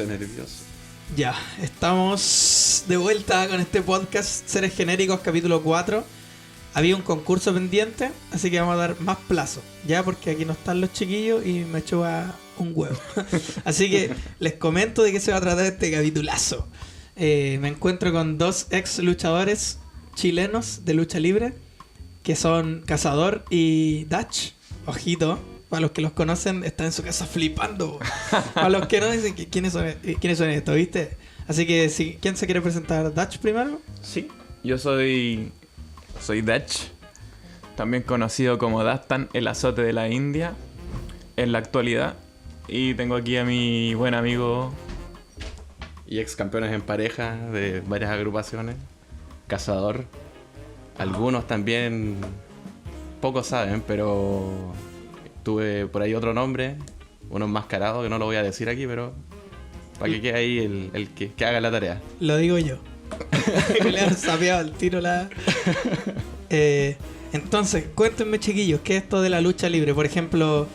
puse nervioso. Ya, estamos de vuelta con este podcast Seres Genéricos, capítulo 4. Había un concurso pendiente, así que vamos a dar más plazo, ya, porque aquí no están los chiquillos y me chupa un huevo. Así que les comento de qué se va a tratar este capitulazo. Me encuentro con dos ex luchadores chilenos de lucha libre, que son Cazador y Dutch. Ojito, para los que los conocen, están en su casa flipando. Para los que no, dicen que quiénes son estos, ¿viste? Así que, ¿quién se quiere presentar? ¿Dutch primero? Sí, yo soy Dutch, también conocido como Dastan, el azote de la India, en la actualidad. Y tengo aquí a mi buen amigo Y ex campeones en pareja de varias agrupaciones. Cazador. Algunos también pocos saben, pero tuve por ahí otro nombre, uno enmascarado que no lo voy a decir aquí, pero para que quede ahí el que haga la tarea. Lo digo yo. Le han sapeado al tiro la... Entonces, cuéntenme, chiquillos, ¿qué es esto de la lucha libre? Por ejemplo,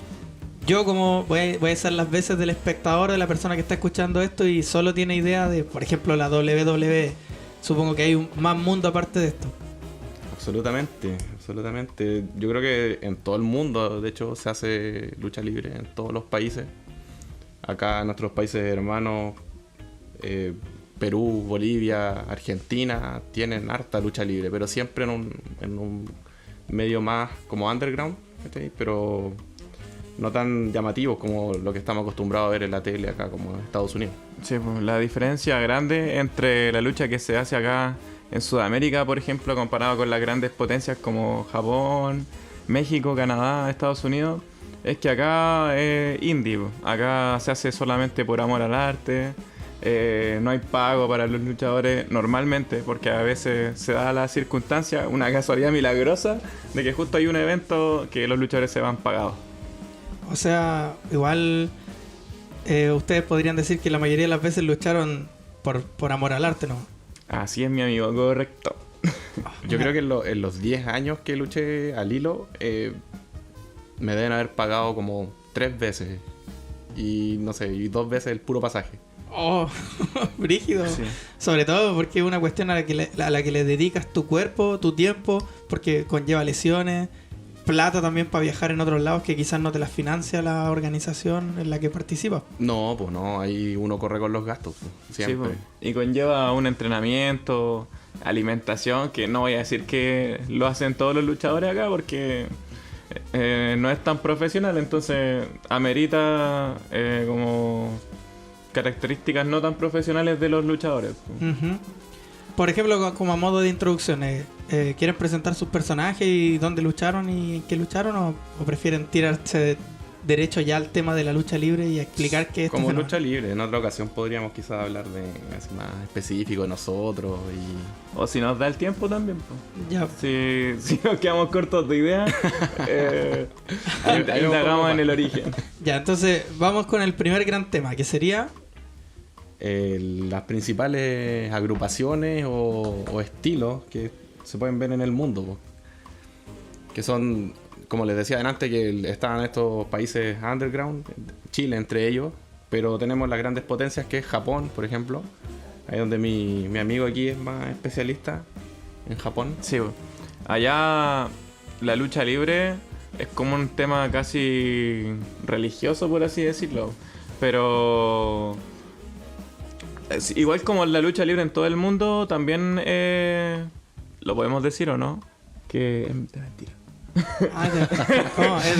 yo como voy a ser las veces del espectador, de la persona que está escuchando esto y solo tiene idea de, por ejemplo, la WWE. Supongo que hay más mundo aparte de esto. Absolutamente. Yo creo que en todo el mundo, de hecho, se hace lucha libre en todos los países. Acá en nuestros países hermanos, Perú, Bolivia, Argentina, tienen harta lucha libre, pero siempre en un medio más como underground, ¿sí? Pero no tan llamativos como lo que estamos acostumbrados a ver en la tele acá como en Estados Unidos. Sí, pues, la diferencia grande entre la lucha que se hace acá en Sudamérica, por ejemplo, comparado con las grandes potencias como Japón, México, Canadá, Estados Unidos, es que acá es indie. Acá se hace solamente por amor al arte. No hay pago para los luchadores normalmente, porque a veces se da la circunstancia, una casualidad milagrosa, de que justo hay un evento que los luchadores se van pagados. O sea, igual ustedes podrían decir que la mayoría de las veces lucharon por amor al arte, ¿no? Así es, mi amigo, correcto. Yo creo que en los 10 años que luché al hilo, me deben haber pagado como 3 veces. Y no sé, y 2 veces el puro pasaje. Oh, brígido. Sí. Sobre todo porque es una cuestión a la que le dedicas tu cuerpo, tu tiempo, porque conlleva lesiones, plata también para viajar en otros lados que quizás no te las financia la organización en la que participas. No, pues no, ahí uno corre con los gastos, pues, siempre. Sí, pues. Y conlleva un entrenamiento, alimentación, que no voy a decir que lo hacen todos los luchadores acá porque no es tan profesional, entonces amerita como características no tan profesionales de los luchadores. Uh-huh. Por ejemplo, como a modo de introducción, ¿quieren presentar sus personajes y dónde lucharon y en qué lucharon? ¿O prefieren tirarse derecho ya al tema de la lucha libre y explicar qué es como este lucha libre? En otra ocasión podríamos quizás hablar de así más específico de nosotros y... O si nos da el tiempo también, pues. Ya. Si nos quedamos cortos de idea, indagamos en el origen. Ya, entonces vamos con el primer gran tema, que sería... las principales agrupaciones o estilos que se pueden ver en el mundo, po. Que son, como les decía antes, que están estos países underground, Chile entre ellos, pero tenemos las grandes potencias que es Japón, por ejemplo, ahí donde mi amigo aquí es más especialista en Japón. Sí, pues. Allá la lucha libre es como un tema casi religioso, por así decirlo, pero... igual como la lucha libre en todo el mundo, también lo podemos decir o no, que es de mentira. ¿Cómo? Es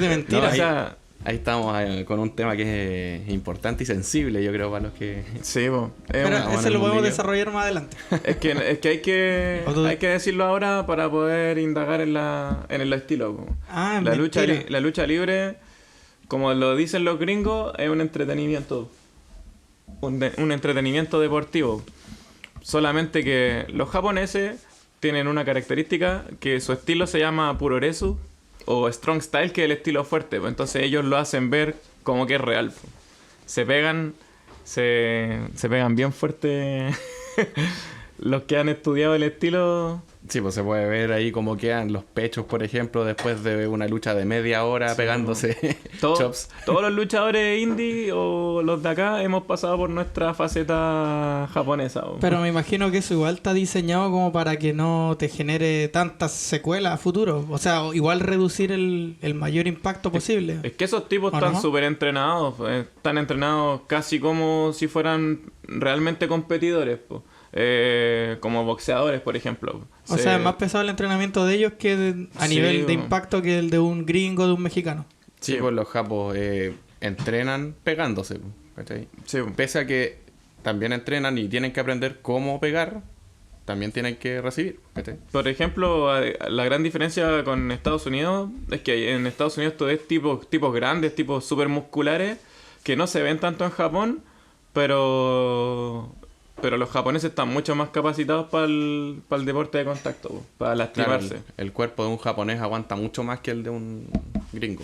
de mentira. No, O sea, ahí estamos con un tema que es importante y sensible, yo creo, para los que... sí, po. Pero bueno, ese el lo podemos mundillo. desarrollar más adelante. Es que hay que decirlo ahora para poder indagar en el estilo, po. Ah, La mentira. la lucha libre, como lo dicen los gringos, es un entretenimiento. Un entretenimiento deportivo. Solamente que los japoneses tienen una característica que su estilo se llama puroresu o strong style, que es el estilo fuerte. Entonces ellos lo hacen ver como que es real. Se pegan bien fuerte los que han estudiado el estilo... Sí, pues se puede ver ahí cómo quedan los pechos, por ejemplo, después de una lucha de media hora Sí, pegándose chops. Todos los luchadores indie o los de acá hemos pasado por nuestra faceta japonesa. Po. Pero me imagino que eso igual está diseñado como para que no te genere tantas secuelas a futuro. O sea, igual reducir el mayor impacto posible. Es que esos tipos ¿O están no? súper entrenados. Están entrenados casi como si fueran realmente competidores. Po. Como boxeadores, por ejemplo. O sea, es más pesado el entrenamiento de ellos que a Sí, nivel de bueno. impacto que el de un gringo, de un mexicano. Sí, pues los japos entrenan pegándose, ¿cachai? Sí, po. Pese a que también entrenan y tienen que aprender cómo pegar, también tienen que recibir, ¿cachai? Por ejemplo, la gran diferencia con Estados Unidos es que en Estados Unidos tú ves tipos grandes, tipos súper musculares, que no se ven tanto en Japón, pero los japoneses están mucho más capacitados para el deporte de contacto, po, para Claro, lastimarse. el cuerpo de un japonés aguanta mucho más que el de un gringo.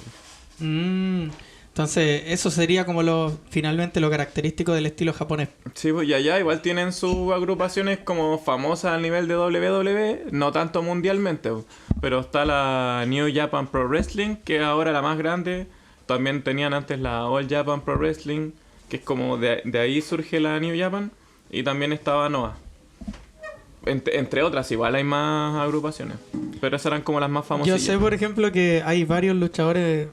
Entonces, eso sería como finalmente lo característico del estilo japonés. Sí, pues y allá igual tienen sus agrupaciones como famosas al nivel de WWE, no tanto mundialmente, po, pero está la New Japan Pro Wrestling, que es ahora la más grande. También tenían antes la All Japan Pro Wrestling, que es como de ahí surge la New Japan. Y también estaba Noah. Entre otras, igual hay más agrupaciones. Pero esas eran como las más famosas. Yo sé, por ejemplo, que hay varios luchadores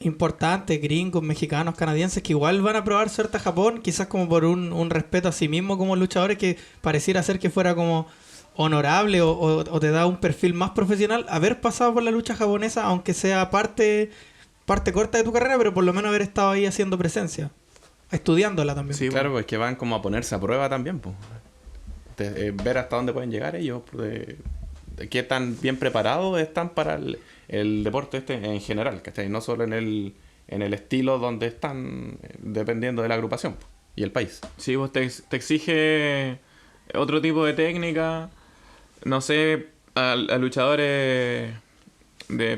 importantes, gringos, mexicanos, canadienses, que igual van a probar suerte a Japón, quizás como por un respeto a sí mismo como luchadores que pareciera ser que fuera como honorable o te da un perfil más profesional haber pasado por la lucha japonesa, aunque sea parte corta de tu carrera, pero por lo menos haber estado ahí haciendo presencia, estudiándola también. Sí, Claro, pues que van como a ponerse a prueba también, pues. Ver hasta dónde pueden llegar ellos, de qué tan bien preparados están para el deporte en general, ¿cachai? No solo en el estilo donde están, dependiendo de la agrupación po, y el país. Sí, vos te exige otro tipo de técnica. No sé, a luchadores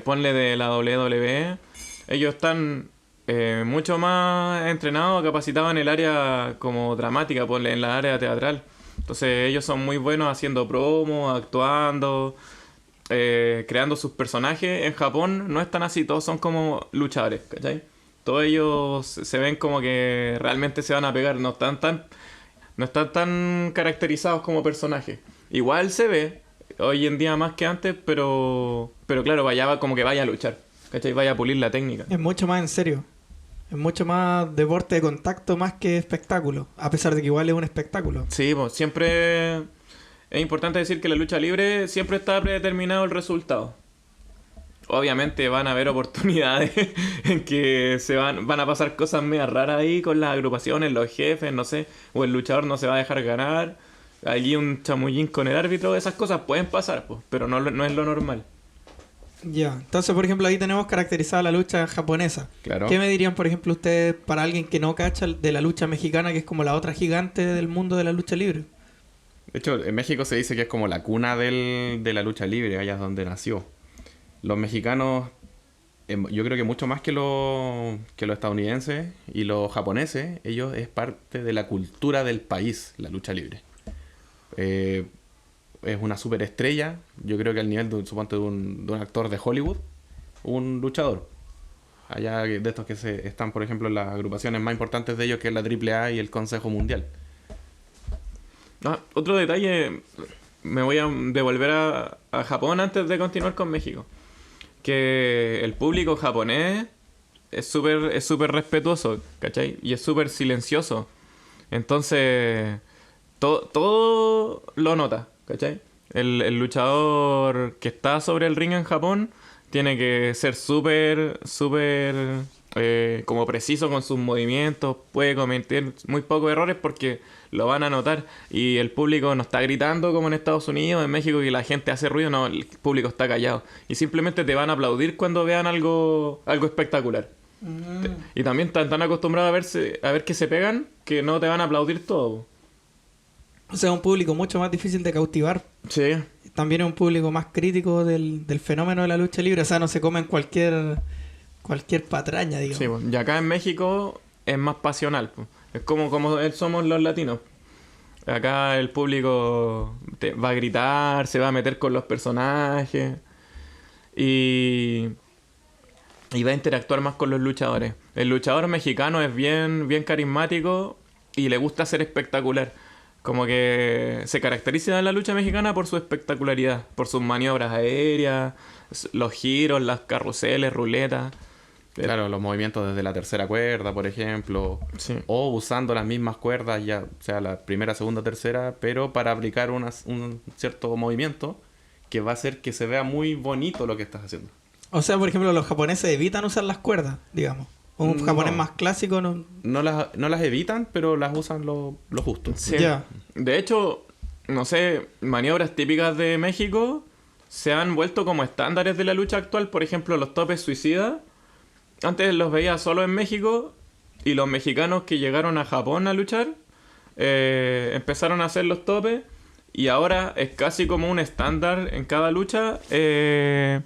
ponle de la WWE, ellos están mucho más entrenados, capacitados en el área como dramática, ponle en la área teatral. Entonces ellos son muy buenos haciendo promos, actuando, creando sus personajes. En Japón no están así, todos son como luchadores, ¿cachai? Todos ellos se ven como que realmente se van a pegar, no están tan caracterizados como personajes. Igual se ve, hoy en día más que antes, pero claro, como que vaya a luchar, ¿cachai? Vaya a pulir la técnica. Es mucho más en serio. Es mucho más deporte de contacto más que espectáculo. A pesar de que igual es un espectáculo. Sí, pues siempre es importante decir que la lucha libre siempre está predeterminado el resultado. Obviamente van a haber oportunidades en que van a pasar cosas medio raras ahí con las agrupaciones, los jefes, no sé, o el luchador no se va a dejar ganar. Allí un chamullín con el árbitro, esas cosas pueden pasar, pues, pero no es lo normal. Ya, entonces por ejemplo ahí tenemos caracterizada la lucha japonesa. Claro. ¿Qué me dirían por ejemplo ustedes para alguien que no cacha de la lucha mexicana, que es como la otra gigante del mundo de la lucha libre? De hecho, en México se dice que es como la cuna de la lucha libre, allá es donde nació. Los mexicanos, yo creo que mucho más que los estadounidenses y los japoneses, ellos es parte de la cultura del país, la lucha libre. Es una superestrella, yo creo que al nivel suponte de un actor de Hollywood, un luchador. Allá de estos que están, por ejemplo, en las agrupaciones más importantes de ellos, que es la AAA y el Consejo Mundial. Otro detalle, me voy a devolver a Japón antes de continuar con México. Que el público japonés es súper respetuoso, ¿cachai? Y es súper silencioso. Entonces, todo lo nota, ¿cachai? El luchador que está sobre el ring en Japón tiene que ser súper como preciso con sus movimientos, puede cometer muy pocos errores porque lo van a notar. Y el público no está gritando como en Estados Unidos, en México, que la gente hace ruido, no, el público está callado. Y simplemente te van a aplaudir cuando vean algo espectacular. Y también están tan acostumbrados a ver que se pegan que no te van a aplaudir todo. O sea, un público mucho más difícil de cautivar. Sí. También es un público más crítico del fenómeno de la lucha libre. O sea, no se comen cualquier patraña, digamos. Sí, pues, y acá en México es más pasional, pues. Es como somos los latinos. Acá el público va a gritar, se va a meter con los personajes y va a interactuar más con los luchadores. El luchador mexicano es bien, bien carismático y le gusta ser espectacular. Como que se caracteriza en la lucha mexicana por su espectacularidad, por sus maniobras aéreas, los giros, las carruseles, ruletas. Claro, los movimientos desde la tercera cuerda, por ejemplo, Sí. o usando las mismas cuerdas, ya sea la primera, segunda, tercera, pero para aplicar un cierto movimiento que va a hacer que se vea muy bonito lo que estás haciendo. O sea, por ejemplo, los japoneses evitan usar las cuerdas, digamos. Un No. japonés más clásico no... No las evitan, pero las usan lo justo. Sí. Ya. De hecho, no sé, maniobras típicas de México se han vuelto como estándares de la lucha actual. Por ejemplo, los topes suicidas. Antes los veía solo en México y los mexicanos que llegaron a Japón a luchar empezaron a hacer los topes y ahora es casi como un estándar en cada lucha ver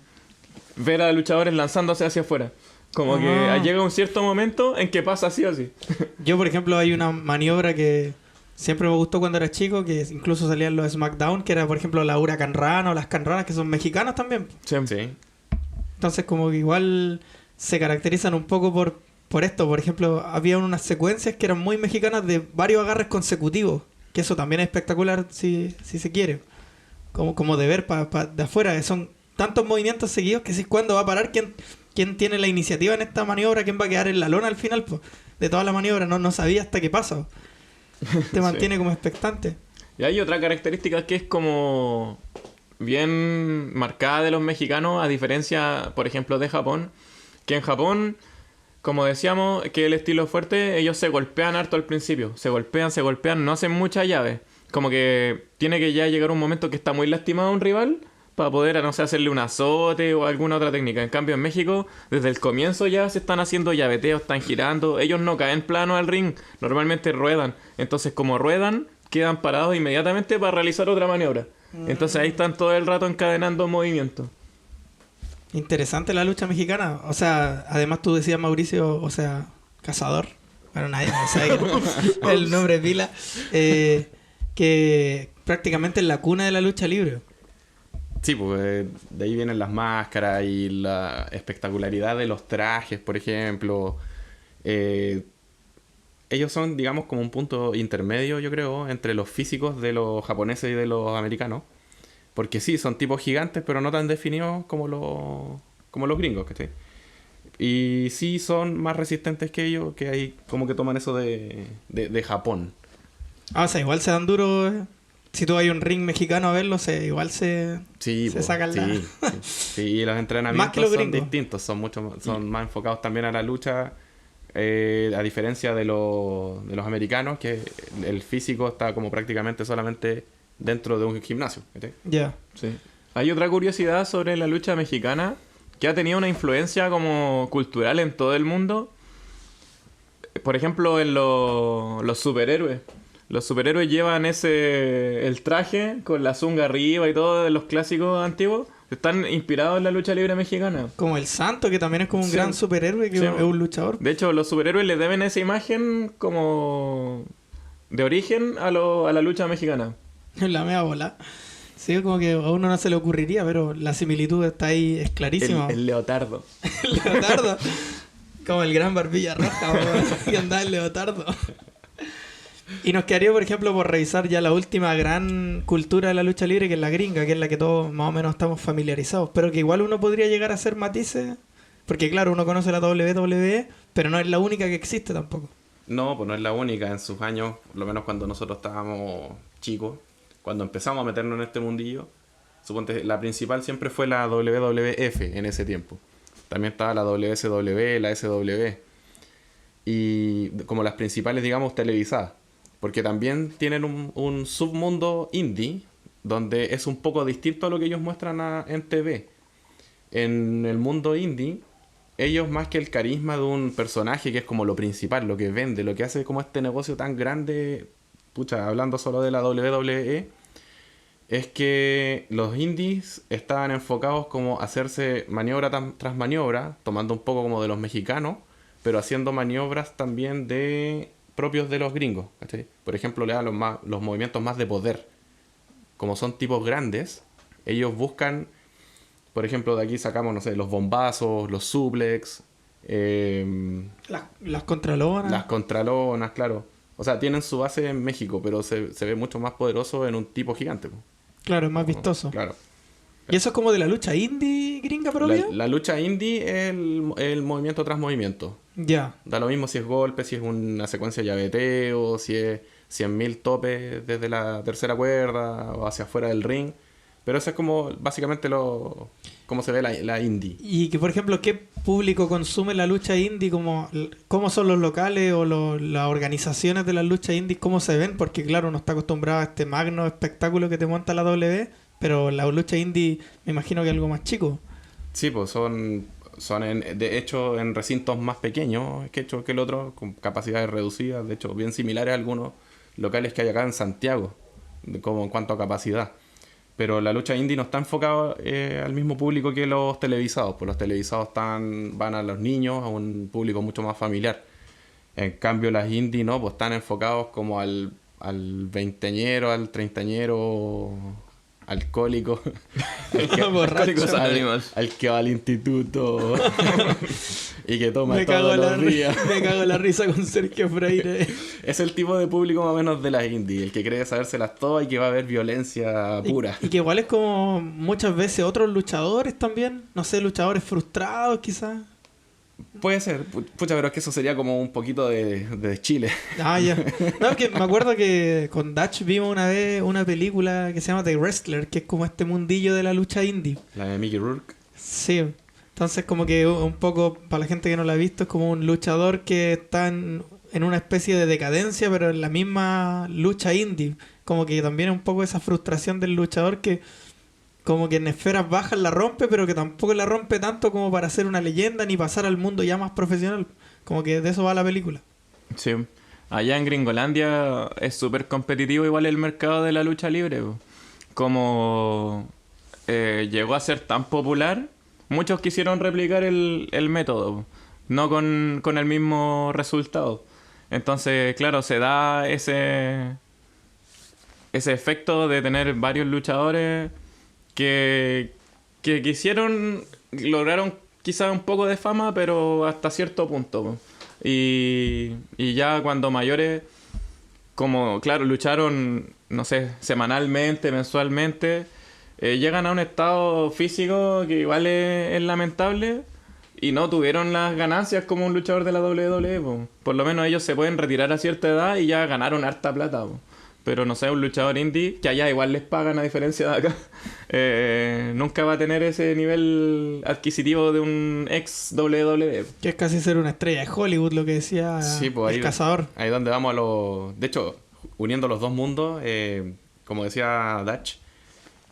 a luchadores lanzándose hacia afuera. Como que llega un cierto momento en que pasa así o así. Yo, por ejemplo, hay una maniobra que siempre me gustó cuando era chico, que incluso salía en los SmackDown, que era, por ejemplo, la Huracán Rana o las Canranas, que son mexicanas también. Sí. Entonces, como que igual se caracterizan un poco por esto. Por ejemplo, había unas secuencias que eran muy mexicanas de varios agarres consecutivos, que eso también es espectacular si se quiere. Como de ver de afuera. Son tantos movimientos seguidos que si es cuándo va a parar, quién tiene la iniciativa en esta maniobra, quién va a quedar en la lona al final, pues. De toda la maniobra no sabía hasta qué pasa. Te mantiene como expectante. Y hay otra característica que es como bien marcada de los mexicanos, a diferencia, por ejemplo, de Japón. Que en Japón, como decíamos, que el estilo fuerte, ellos se golpean harto al principio. Se golpean, no hacen muchas llaves. Como que tiene que ya llegar un momento que está muy lastimado un rival para poder, no sé, hacerle un azote o alguna otra técnica. En cambio, en México, desde el comienzo ya se están haciendo llaveteos, están girando. Ellos no caen plano al ring, normalmente ruedan. Entonces, como ruedan, quedan parados inmediatamente para realizar otra maniobra. Entonces ahí están todo el rato encadenando movimientos. Interesante la lucha mexicana. O sea, además tú decías, Mauricio, o sea, cazador. Bueno, nadie sabe el nombre pila. Que prácticamente es la cuna de la lucha libre. Sí, pues de ahí vienen las máscaras y la espectacularidad de los trajes, por ejemplo. Ellos son, digamos, como un punto intermedio, yo creo, entre los físicos de los japoneses y de los americanos. Porque sí, son tipos gigantes, pero no tan definidos como los gringos, ¿cachai? Y sí son más resistentes que ellos, que ahí como que toman eso de Japón. O sea, igual se dan duro. Si tú hay un ring mexicano a verlo, igual se sacan la... Sí, y los entrenamientos Más que los son gringos. distintos, son más enfocados también a la lucha, a diferencia de los americanos, que el físico está como prácticamente solamente dentro de un gimnasio, ¿sí? Ya. Sí. Hay otra curiosidad sobre la lucha mexicana que ha tenido una influencia como cultural en todo el mundo. Por ejemplo, en los superhéroes. Los superhéroes llevan el traje con la zunga arriba y todo de los clásicos antiguos. Están inspirados en la lucha libre mexicana. Como el Santo, que también es como un Sí. gran superhéroe, que Sí. es un luchador. De hecho, los superhéroes le deben esa imagen como de origen a la lucha mexicana. La mea bola. Sí, como que a uno no se le ocurriría, pero la similitud está ahí, es clarísima. El leotardo. El leotardo. Como el gran Barbilla Roja, weón, que anda el leotardo. Y nos quedaría, por ejemplo, por revisar ya la última gran cultura de la lucha libre, que es la gringa, que es la que todos más o menos estamos familiarizados. Pero que igual uno podría llegar a hacer matices. Porque claro, uno conoce la WWE, pero no es la única que existe tampoco. No, pues no es la única. En sus años, por lo menos cuando nosotros estábamos chicos, cuando empezamos a meternos en este mundillo, suponte, la principal siempre fue la WWF en ese tiempo. También estaba la WSW, la SW. Y como las principales, digamos, televisadas. Porque también tienen un submundo indie, donde es un poco distinto a lo que ellos muestran en TV. En el mundo indie, ellos más que el carisma de un personaje, que es como lo principal, lo que vende, lo que hace como este negocio tan grande, pucha, hablando solo de la WWE, es que los indies estaban enfocados como hacerse maniobra tras maniobra, tomando un poco como de los mexicanos, pero haciendo maniobras también de propios de los gringos, ¿cachai? Por ejemplo, le dan los movimientos más de poder. Como son tipos grandes, ellos buscan, por ejemplo, de aquí sacamos, no sé, los bombazos, los suplex, Las contralonas. las contralonas, claro. O sea, tienen su base en México, pero se ve mucho más poderoso en un tipo gigante, po. Claro, es más vistoso. Claro. ¿Y eso es como de la lucha indie gringa propia? La lucha indie es el movimiento tras movimiento. Ya. Da lo mismo si es golpe, si es una secuencia de llaveteo, si es 100.000 topes desde la tercera cuerda o hacia afuera del ring. Pero eso es como básicamente cómo se ve la indie. Y que, por ejemplo, ¿qué público consume la lucha indie? ¿Cómo son los locales o las organizaciones de la lucha indie? ¿Cómo se ven? Porque, claro, uno está acostumbrado a este magno espectáculo que te monta la W, pero la lucha indie me imagino que es algo más chico. Sí, pues son de hecho en recintos más pequeños que el otro, con capacidades reducidas, de hecho bien similares a algunos locales que hay acá en Santiago, como en cuanto a capacidad. Pero la lucha indie no está enfocada al mismo público que los televisados, pues los televisados van a los niños, a un público mucho más familiar. En cambio las indie no, pues están enfocados como al veinteañero, al treintañero alcohólico, Borracho. al que va al instituto y que toma Me cago todos en la los días. Me cago en la risa con Sergio Freire. Es el tipo de público más o menos de las indie, el que cree sabérselas todas y que va a haber violencia pura. Y que igual es como muchas veces otros luchadores también. No sé, luchadores frustrados quizás. Puede ser, pucha, pero es que eso sería como un poquito de Chile. Ah, ya. No, que me acuerdo que con Dutch vimos una vez una película que se llama The Wrestler, que es como este mundillo de la lucha indie. La de Mickey Rourke. Sí. Entonces como que un poco, para la gente que no la ha visto, es como un luchador que está en una especie de decadencia, pero en la misma lucha indie. Como que también es un poco esa frustración del luchador que como que en esferas bajas la rompe, pero que tampoco la rompe tanto como para ser una leyenda ni pasar al mundo ya más profesional. Como que de eso va la película. Sí. Allá en Gringolandia es súper competitivo igual el mercado de la lucha libre, po. Como llegó a ser tan popular, muchos quisieron replicar el método, po. No con el mismo resultado. Entonces, claro, se da ese efecto de tener varios luchadores que lograron quizás un poco de fama, pero hasta cierto punto, po. Y ya cuando mayores, como claro, lucharon, no sé, semanalmente, mensualmente, llegan a un estado físico que igual es lamentable y no tuvieron las ganancias como un luchador de la WWE, po. Por lo menos ellos se pueden retirar a cierta edad y ya ganaron harta plata, po. Pero no sé, un luchador indie, que allá igual les pagan a diferencia de acá, nunca va a tener ese nivel adquisitivo de un ex WWE. Que es casi ser una estrella de Hollywood, lo que decía Sí, pues el cazador. ahí donde vamos a los... De hecho, uniendo los dos mundos, como decía Dutch,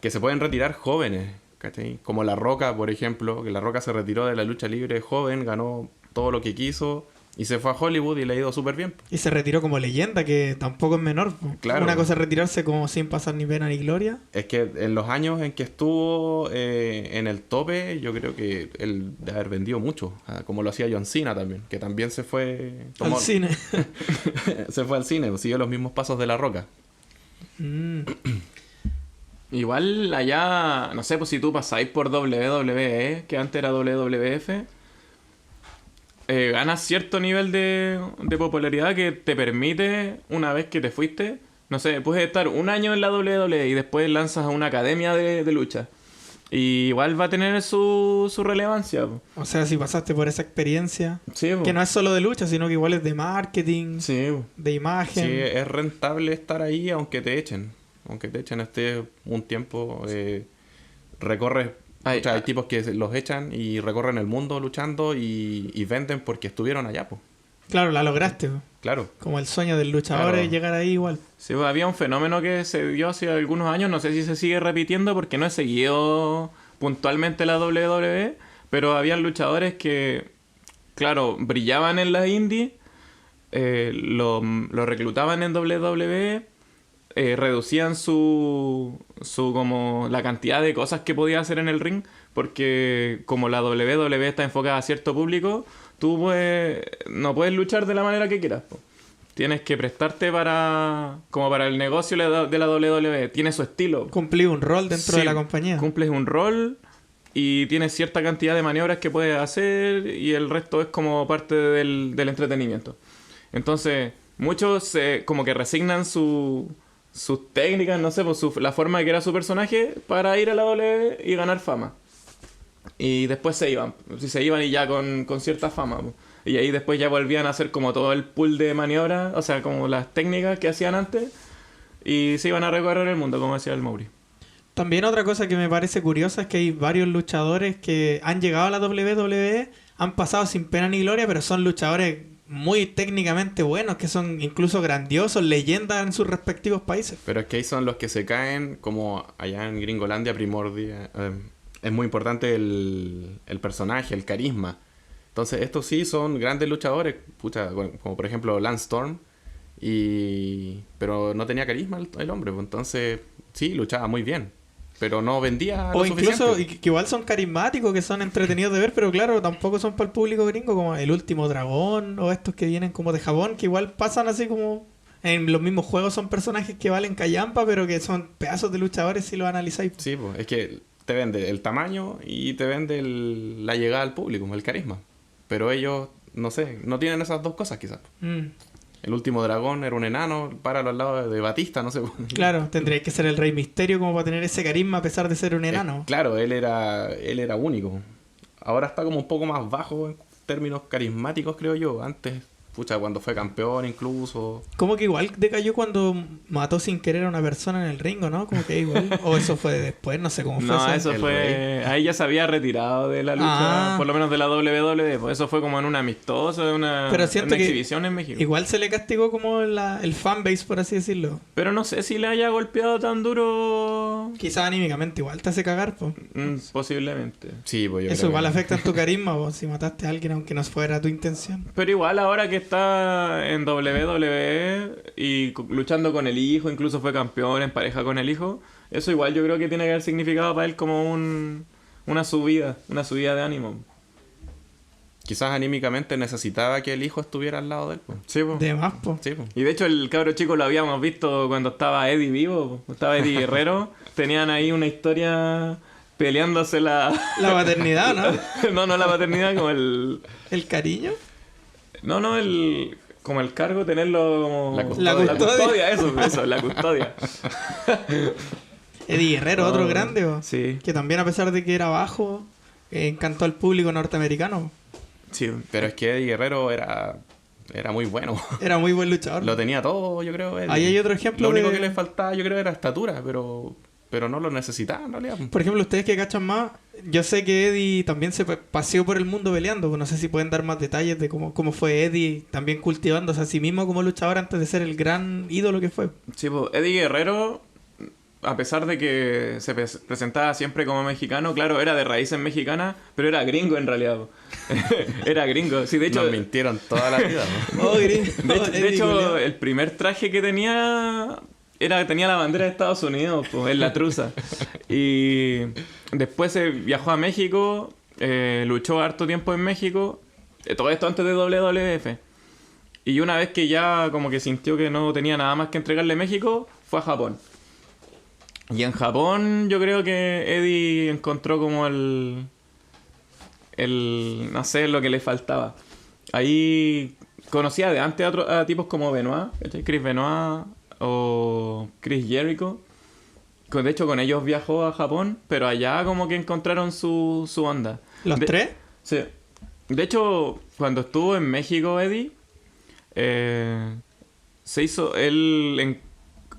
que se pueden retirar jóvenes, ¿cachai? Como La Roca, por ejemplo, que La Roca se retiró de la lucha libre joven, ganó todo lo que quiso y se fue a Hollywood y le ha ido súper bien. Y se retiró como leyenda, que tampoco es menor. Claro. Una cosa es retirarse como sin pasar ni pena ni gloria. Es que en los años en que estuvo en el tope, yo creo que él debe haber vendido mucho, como lo hacía John Cena también, que también se fue... Al cine. Se fue al cine, siguió los mismos pasos de La Roca. Igual allá, no sé, pues si tú pasáis por WWE, que antes era WWF, ganas cierto nivel de popularidad que te permite, una vez que te fuiste, no sé, puedes estar un año en la WWE y después lanzas a una academia de lucha. Y igual va a tener su relevancia, po. O sea, si pasaste por esa experiencia, Sí, po. que no es solo de lucha, sino que igual es de marketing, Sí, po. de imagen. Sí, es rentable estar ahí aunque te echen. Aunque te echen un tiempo, recorres... Hay tipos que los echan y recorren el mundo luchando y venden porque estuvieron allá, pues. Claro, la lograste. Po. Claro. Como el sueño del luchador Claro. es llegar ahí igual. Sí, pues, había un fenómeno que se dio hace algunos años, no sé si se sigue repitiendo porque no he seguido puntualmente la WWE, pero habían luchadores que, claro, brillaban en la indie, lo reclutaban en WWE, reducían su como la cantidad de cosas que podía hacer en el ring, porque como la WWE está enfocada a cierto público, tú no puedes luchar de la manera que quieras, po. tienes que prestarte como para el negocio de la WWE. Tiene su estilo. Cumplí un rol dentro Sí, de la compañía. Cumples un rol y tienes cierta cantidad de maniobras que puedes hacer y el resto es como parte del entretenimiento. Entonces, muchos como que resignan sus técnicas, no sé, pues la forma de que era su personaje para ir a la WWE y ganar fama. Y después se iban. Si se iban y ya con cierta fama. Pues. Y ahí después ya volvían a hacer como todo el pool de maniobras, o sea, como las técnicas que hacían antes. Y se iban a recorrer el mundo, como decía el Mauri. También otra cosa que me parece curiosa es que hay varios luchadores que han llegado a la WWE, han pasado sin pena ni gloria, pero son luchadores muy técnicamente buenos, que son incluso grandiosos, leyendas en sus respectivos países. Pero es que ahí son los que se caen, como allá en Gringolandia, Primordia. Es muy importante el personaje, el carisma. Entonces, estos sí son grandes luchadores, pucha, como por ejemplo Lance Storm, pero no tenía carisma el hombre, pues entonces sí, luchaba muy bien, pero no vendía O lo incluso suficiente. que igual son carismáticos, que son entretenidos de ver, pero claro, tampoco son para el público gringo, como El Último Dragón o estos que vienen como de Japón, que igual pasan así como... En los mismos juegos son personajes que valen callampa, pero que son pedazos de luchadores si lo analizáis. Sí, pues es que te vende el tamaño y te vende la llegada al público, el carisma. Pero ellos, no sé, no tienen esas dos cosas quizás. El Último Dragón era un enano, páralo al lado de Batista, no sé. Claro, tendría que ser el Rey Misterio como para tener ese carisma a pesar de ser un enano. Claro, él era único. Ahora está como un poco más bajo en términos carismáticos, creo yo. Antes, pucha, cuando fue campeón incluso. Como que igual decayó cuando mató sin querer a una persona en el ring, ¿o ¿no? Como que igual. O eso fue después, no sé cómo fue No, eso. eso fue... Ahí ya se había retirado de la lucha, por lo menos de la WWE. Pues eso fue como en un amistoso, Pero siento una que exhibición en México. Igual se le castigó como el fanbase, por así decirlo. Pero no sé si le haya golpeado tan duro... Quizás anímicamente igual te hace cagar, pues. Posiblemente. Sí, pues yo Eso creo igual que- afecta en tu carisma, vos, si mataste a alguien aunque no fuera tu intención. Pero igual ahora que está en WWE y luchando con el hijo, incluso fue campeón en pareja con el hijo, eso igual yo creo que tiene que haber significado para él como una subida de ánimo. Quizás anímicamente necesitaba que el hijo estuviera al lado de él. Pues. Sí, po. De más, pues. Sí, pues. Y de hecho el cabro chico lo habíamos visto cuando estaba Eddie vivo, po. Estaba Eddie Guerrero, tenían ahí una historia peleándose La maternidad, ¿no? no la paternidad, como el... El cariño. No, como el cargo, tenerlo como... La custodia. La custodia. Eso, la custodia. Eddie Guerrero, otro Oh, grande, vos. Sí, Que también a pesar de que era bajo, encantó al público norteamericano. sí. Pero es que Eddie Guerrero era muy bueno. Era muy buen luchador. Lo tenía todo, yo creo. Eddie. Ahí hay otro ejemplo Lo único de- que le faltaba, yo creo, era estatura, pero no lo necesitaba en realidad. Por ejemplo, ustedes que cachan más, yo sé que Eddie también se paseó por el mundo peleando, pues no sé si pueden dar más detalles de cómo fue Eddie también cultivándose a sí mismo como luchador antes de ser el gran ídolo que fue. Sí, pues, Eddie Guerrero, a pesar de que se presentaba siempre como mexicano, claro, era de raíces mexicanas, pero era gringo en realidad. Po. Era gringo. Sí, de hecho, Nos mintieron toda la vida, ¿no? Oh, gringo. de hecho, culiao. el primer traje que tenía tenía la bandera de Estados Unidos, pues, en la truza. Y después se viajó a México, luchó harto tiempo en México, todo esto antes de WWF. Y una vez que ya como que sintió que no tenía nada más que entregarle a México, fue a Japón. Y en Japón yo creo que Eddie encontró como no sé, lo que le faltaba. Ahí conocía de antes a tipos como Benoit, ¿cachai? Chris Benoit o Chris Jericho. De hecho con ellos viajó a Japón, pero allá como que encontraron su onda. ¿Los tres? Sí. De hecho, cuando estuvo en México Eddie, él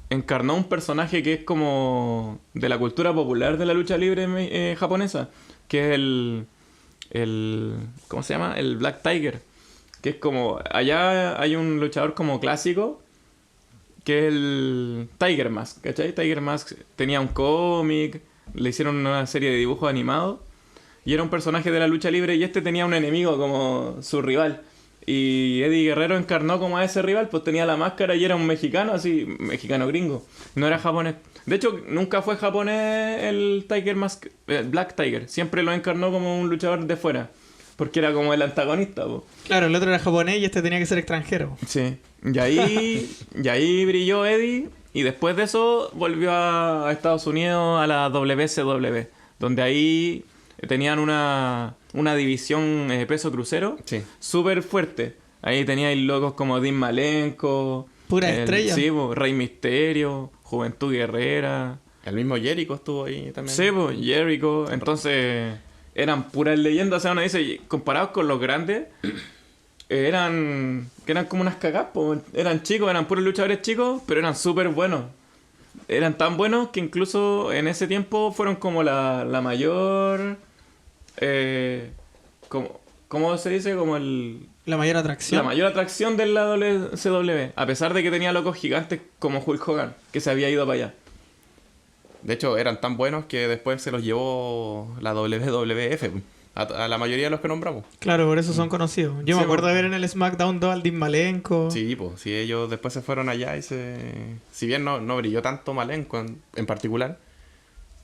encarnó un personaje que es como de la cultura popular de la lucha libre japonesa, que es ¿cómo se llama? El Black Tiger, que es como, allá hay un luchador como clásico, que es el Tiger Mask, ¿cachai? Tiger Mask tenía un cómic, le hicieron una serie de dibujos animados, y era un personaje de la lucha libre, y este tenía un enemigo como su rival. Y Eddie Guerrero encarnó como a ese rival, pues tenía la máscara y era un mexicano, así, mexicano gringo. No era japonés. De hecho, nunca fue japonés el Tiger Mask, Black Tiger. Siempre lo encarnó como un luchador de fuera. porque era como el antagonista, po. Claro, el otro era japonés y este tenía que ser extranjero. Sí. Y ahí brilló Eddie. Y después de eso volvió a Estados Unidos a la WCW. Donde ahí tenían una división peso crucero Sí. súper fuerte. Ahí teníais locos como Dean Malenko. Pura estrella. Sí, po, Rey Misterio, Juventud Guerrera. El mismo Jericho estuvo ahí también. Sí, pues, Jericho. Entonces, eran puras leyendas. O sea, uno dice, comparados con los grandes, eran como unas cagadas, po. Eran chicos, eran puros luchadores chicos, pero eran súper buenos. Eran tan buenos que incluso en ese tiempo fueron como la mayor... ¿cómo se dice? Como La mayor atracción. la mayor atracción de la WCW. A pesar de que tenía locos gigantes como Hulk Hogan, que se había ido para allá. De hecho, eran tan buenos que después se los llevó la WWF. A la mayoría de los que nombramos. Claro, por eso son conocidos. Yo me Sí, acuerdo de ver en el SmackDown 2 al Dean Malenko. Sí, pues, sí, ellos después se fueron allá y si bien no brilló tanto Malenko en particular,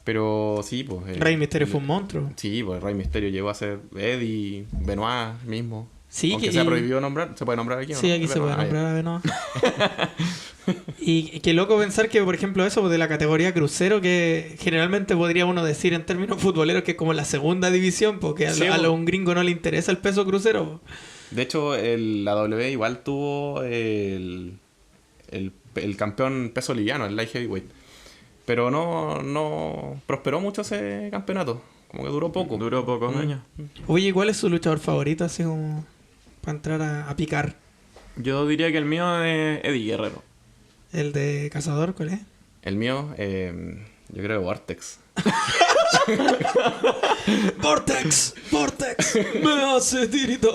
pero sí, pues... Rey Mysterio fue un monstruo. Sí, pues Rey Mysterio llegó a ser Eddie, Benoit mismo. Sí, aunque que- se ha prohibido nombrar, ¿se puede nombrar aquí o no? Sí, aquí se puede Benoit, nombrar a Benoit. Y qué loco pensar que, por ejemplo, eso de la categoría crucero, que generalmente podría uno decir en términos futboleros que es como la segunda división, porque Sí, a un gringo no le interesa el peso crucero. De hecho, la W igual tuvo el campeón peso liviano, el light heavyweight. Pero no prosperó mucho ese campeonato. Como que duró poco. Duró pocos años. Oye, ¿y ¿cuál es su luchador favorito? Así como para entrar a picar. Yo diría que el mío es Eddie Guerrero. ¿El de Cazador cuál es? El mío, yo creo que Vortex. ¡Vortex! ¡Vortex! ¡Me hace tiritar!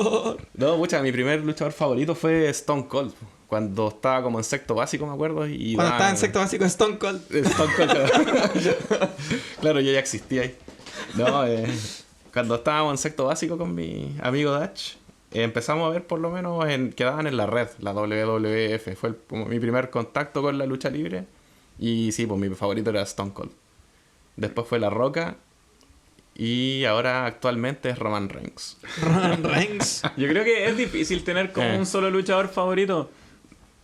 No, pucha, mi primer luchador favorito fue Stone Cold. Cuando estaba como en sexto básico, me acuerdo. Y Cuando estaba en sexto básico Stone Cold. Stone Cold. Claro, yo ya existía ahí. No, cuando estábamos en sexto básico con mi amigo Dutch, empezamos a ver por lo menos que daban en la red, la WWF. Fue como mi primer contacto con la lucha libre. Y sí, pues mi favorito era Stone Cold. Después fue La Roca. Y ahora actualmente es Roman Reigns. Roman Reigns. Yo creo que es difícil tener como un solo luchador favorito.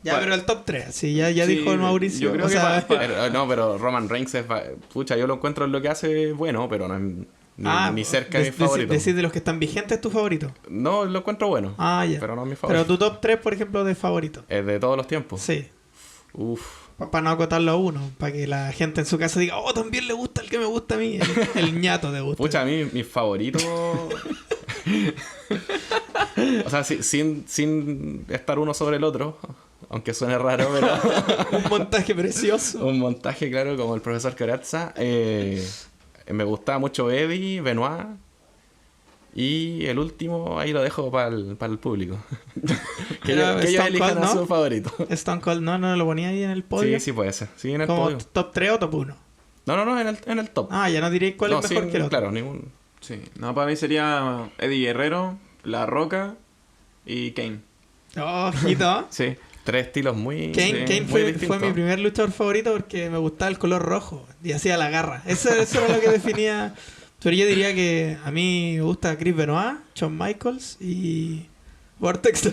Ya, pero el top 3. Sí, ya Sí, dijo el Mauricio. yo creo O que sea, Pero Roman Reigns es... Pucha, yo lo encuentro en lo que hace bueno, pero no es ni cerca de mi favorito. Decir de los que están vigentes es tu favorito. No, lo encuentro bueno. Ah, ya. Pero no es mi Pero favorito. tu top 3, por ejemplo, de favorito. Es de todos los tiempos. Sí. Uf. Para no acotarlo a uno. Para que la gente en su casa diga, oh, también le gusta el que me gusta a mí. El ñato te gusta. Pucha, a mí mi favorito... O sea, sin estar uno sobre el otro, aunque suene raro, pero... Un montaje precioso. Un montaje, claro, como el profesor Carazza. Me gustaba mucho Eddie, Benoit. Y el último, ahí lo dejo para el público. que Pero ellos Stone elijan Cold, a ¿no? su favorito. Stone Cold, no lo ponía ahí en el podio. Sí, sí puede ser. Sí, en el Como podio. top 3 o top 1. No, en el top. Ah, ya no diréis cuál No, es mejor sí, que el otro. Claro, ningún... Sí. No, para mí sería Eddie Guerrero, La Roca y Kane. Oh, ojito. Sí. Tres estilos muy... Kane muy fue distintos. mi primer luchador favorito porque me gustaba el color rojo y hacía la garra. Eso era lo que definía. Pero yo diría que a mí me gusta Chris Benoit, Shawn Michaels y Vortex.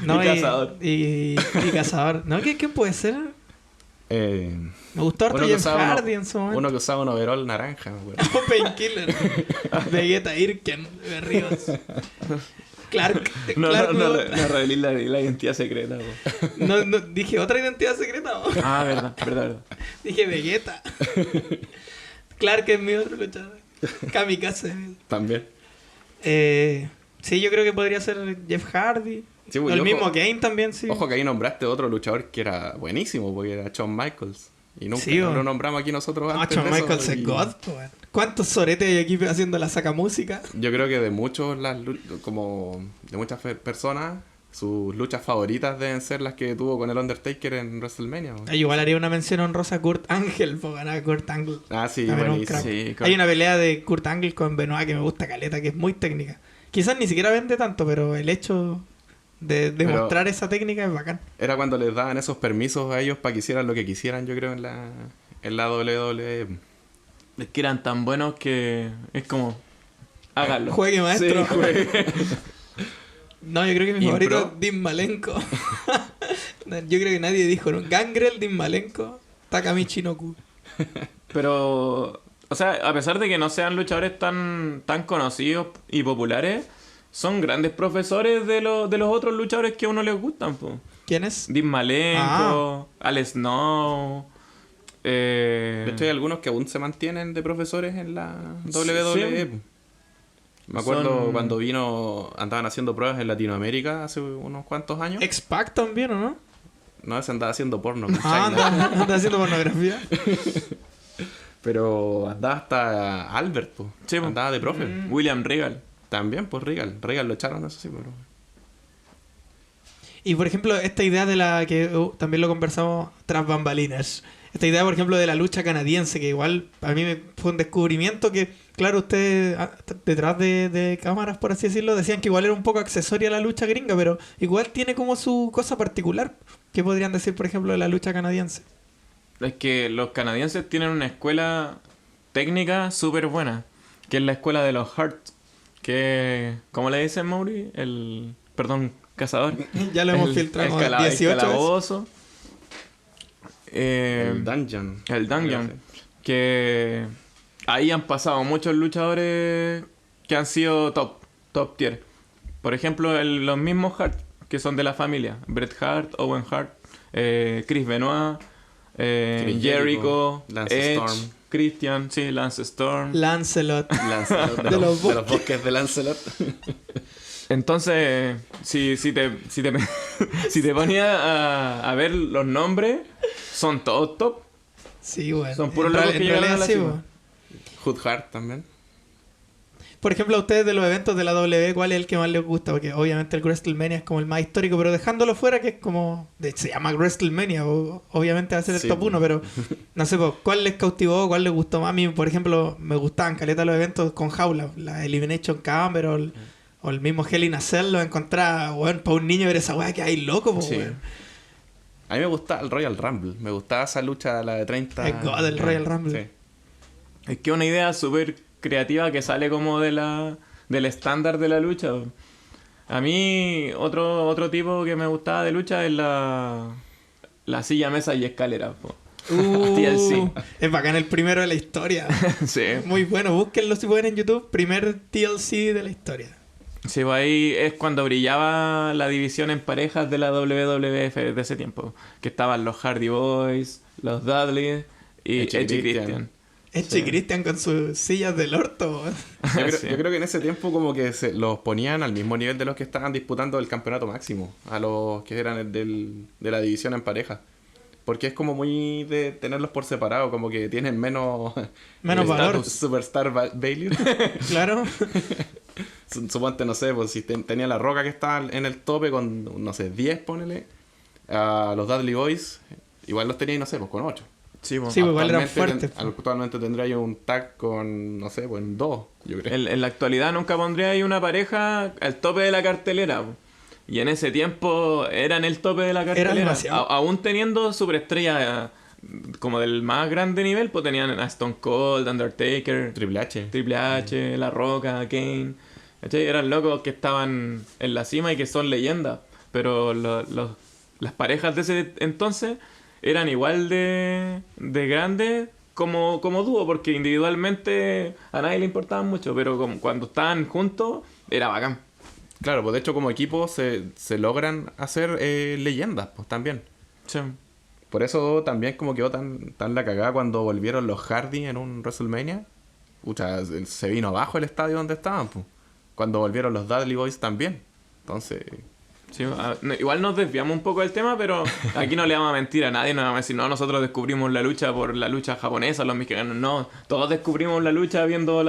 No, Y Cazador. Y Cazador. ¿No? ¿Qué puede ser? Me gustó harto uno que Jeff usaba Hardy en su momento. uno que usaba un overall naranja, me acuerdo. Oh, Painkiller. Vegeta Irken de Ríos. Clark. No Clark revelé la identidad secreta. Po. no, dije otra identidad secreta. ¿O? Ah, verdad. Dije Vegeta. Clark es mi otro luchador. Kamikaze. También. Sí, yo creo que podría ser Jeff Hardy. Sí, pues, el y ojo- mismo Kane también, sí. Ojo que ahí nombraste otro luchador que era buenísimo, porque era Shawn Michaels. Y nunca Sí, no bueno. lo nombramos aquí nosotros Ah, antes Shawn de eso, Michaels es y God, po, weón. ¿Cuántos soretes hay aquí haciendo la sacamúsica? Yo creo que de muchos, como de muchas personas, sus luchas favoritas deben ser las que tuvo con el Undertaker en WrestleMania. ¿no? Ay, igual haría una mención honrosa a Kurt Angle, por ganar a Kurt Angle. Ah, sí, También un buenísimo. crack. Sí, Hay una pelea de Kurt Angle con Benoit que me gusta caleta, que es muy técnica. Quizás ni siquiera vende tanto, pero el hecho de Pero- mostrar esa técnica es bacán. Era cuando les daban esos permisos a ellos para que hicieran lo que quisieran, yo creo, en la WWE. Es que eran tan buenos que es como... Háganlo. Juegue, maestro. Sí, juegue. No, yo creo que mi Impro. favorito es Dean Malenko. Yo creo que nadie dijo, ¿no? Gangrel, Dean Malenko, Takamichi Inoue. Pero, o sea, a pesar de que no sean luchadores tan conocidos y populares, son grandes profesores de los otros luchadores que a uno les gustan, po. ¿Quién es? Dean Malenko, Alex Snow. De hecho, hay algunos que aún se mantienen de profesores en la WWE. Sí. Me acuerdo Son- cuando andaban haciendo pruebas en Latinoamérica hace unos cuantos años. X-Pac también, ¿o no? No, se andaba haciendo porno con Ah, China. anda haciendo pornografía. Pero andaba hasta Albert, po. Sí, po. Andaba de profe. William Regal. También, pues Regal. Regal lo echaron, eso sí, pero... Y por ejemplo, esta idea de la que también lo conversamos tras bambalinas. Esta idea, por ejemplo, de la lucha canadiense, que igual a mí fue un descubrimiento que, claro, ustedes detrás de cámaras, por así decirlo, decían que igual era un poco accesoria a la lucha gringa, pero igual tiene como su cosa particular. ¿Qué podrían decir, por ejemplo, de la lucha canadiense? Es que los canadienses tienen una escuela técnica súper buena, que es la escuela de los Hart, que, ¿cómo le dicen, Mauri? Cazador. Ya lo hemos filtrado como el 18 veces. calabozo. el Dungeon. El Dungeon. Que ahí han pasado muchos luchadores que han sido top tier. Por ejemplo, los mismos Hart, que son de la familia. Bret Hart, Owen Hart, Chris Benoit, Chris Jericho, Lance Edge, Storm. Christian, sí, Lance Storm. Lancelot. Lancelot, De los de los bosques de Lancelot. Entonces, si te ponías a ver los nombres, son todos top. Sí, bueno. Son puros En locos real- que en llegaron a realidad la sí, cima. bueno. Hood Hart también. Por ejemplo, a ustedes de los eventos de la W, ¿cuál es el que más les gusta? Porque obviamente el WrestleMania es como el más histórico, pero dejándolo fuera, que es como... se llama WrestleMania, obviamente va a ser el Sí, top pues. 1, pero no sé, pues, ¿cuál les cautivó? ¿Cuál les gustó más? A mí, por ejemplo, me gustaban caleta los eventos con jaula, la Elimination Chamber o el mismo Hell in a Cell, lo encontraba, bueno, para un niño ver esa weá que hay loco, pues, Sí. weón. A mí me gustaba el Royal Rumble. Me gustaba esa lucha, la de 30. El God del Royal Rumble. Sí. Es que una idea súper creativa que sale como del estándar de la lucha. A mí, otro tipo que me gustaba de lucha es la silla, mesa y escalera. Po. TLC. Es bacán el primero de la historia. Sí. Muy bueno, búsquenlo si pueden en YouTube. Primer TLC de la historia. Sí, pues ahí es cuando brillaba la división en parejas de la WWF de ese tiempo. Que estaban los Hardy Boys, los Dudley y Edge y Edge y Christian. Christian. Este Christian con sus sillas del orto, weón. Yo creo que en ese tiempo como que los ponían al mismo nivel de los que estaban disputando el campeonato máximo. A los que eran de la división en pareja. Porque es como muy de tenerlos por separado. Como que tienen menos Menos valor. estatus. Superstar Bailey. Claro. Suponte, no sé, pues si tenía la Roca que estaba en el tope con, no sé, 10, ponele. A los Dudley Boys, igual los tenía, no sé, pues con 8. Sí, pues. Sí, pues igual eran Actualmente fuertes. Actualmente tendría yo un tag con, no sé, pues en 2, yo creo. En la actualidad nunca pondría ahí una pareja al tope de la cartelera. Po. Y en ese tiempo eran el tope de la cartelera. demasiado. Aún teniendo superestrella como del más grande nivel, pues tenían a Stone Cold, Undertaker, Triple H. Triple H, La Roca, Kane. ¿Cachai? Eran locos que estaban en la cima y que son leyendas. Pero las parejas de ese entonces eran igual de grandes como dúo, porque individualmente a nadie le importaban mucho, pero cuando estaban juntos era bacán. Claro, pues de hecho como equipo se logran hacer leyendas, pues también. Sí. Por eso también como quedó tan la cagada cuando volvieron los Hardy en un WrestleMania. Pucha, se vino abajo el estadio donde estaban, pues. Cuando volvieron los Dudley Boys también. Entonces... Sí, igual nos desviamos un poco del tema, pero aquí no le vamos a mentir a nadie, no vamos a decir, no, nosotros descubrimos la lucha por la lucha japonesa, los mexicanos, no, todos descubrimos la lucha viendo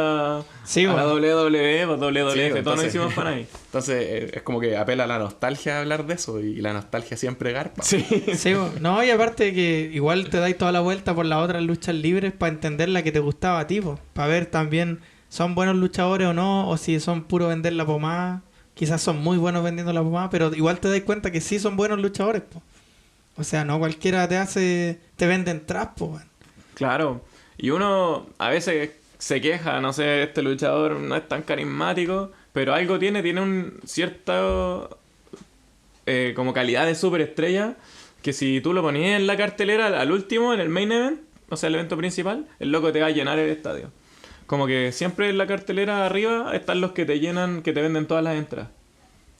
Sí, a la bueno. WWE, pues WWF, Sí, todos nos entonces- hicimos para ahí. Entonces es como que apela a la nostalgia hablar de eso. Y la nostalgia siempre garpa. Sí. Sí, weón. No, y aparte que igual te dais toda la vuelta por las otras luchas libres para entender la que te gustaba a ti, po. Para ver también son buenos luchadores o no, o si son puro vender la pomada. Quizás son muy buenos vendiendo la pomada, pero igual te das cuenta que sí son buenos luchadores, po. O sea, no cualquiera te vende entradas, po, weón. Claro. Y uno a veces se queja, no sé, este luchador no es tan carismático, pero algo tiene un cierto como calidad de superestrella, que si tú lo ponías en la cartelera al último, en el main event, o sea, el evento principal, el loco te va a llenar el estadio. Como que siempre en la cartelera arriba están los que te llenan, que te venden todas las entradas.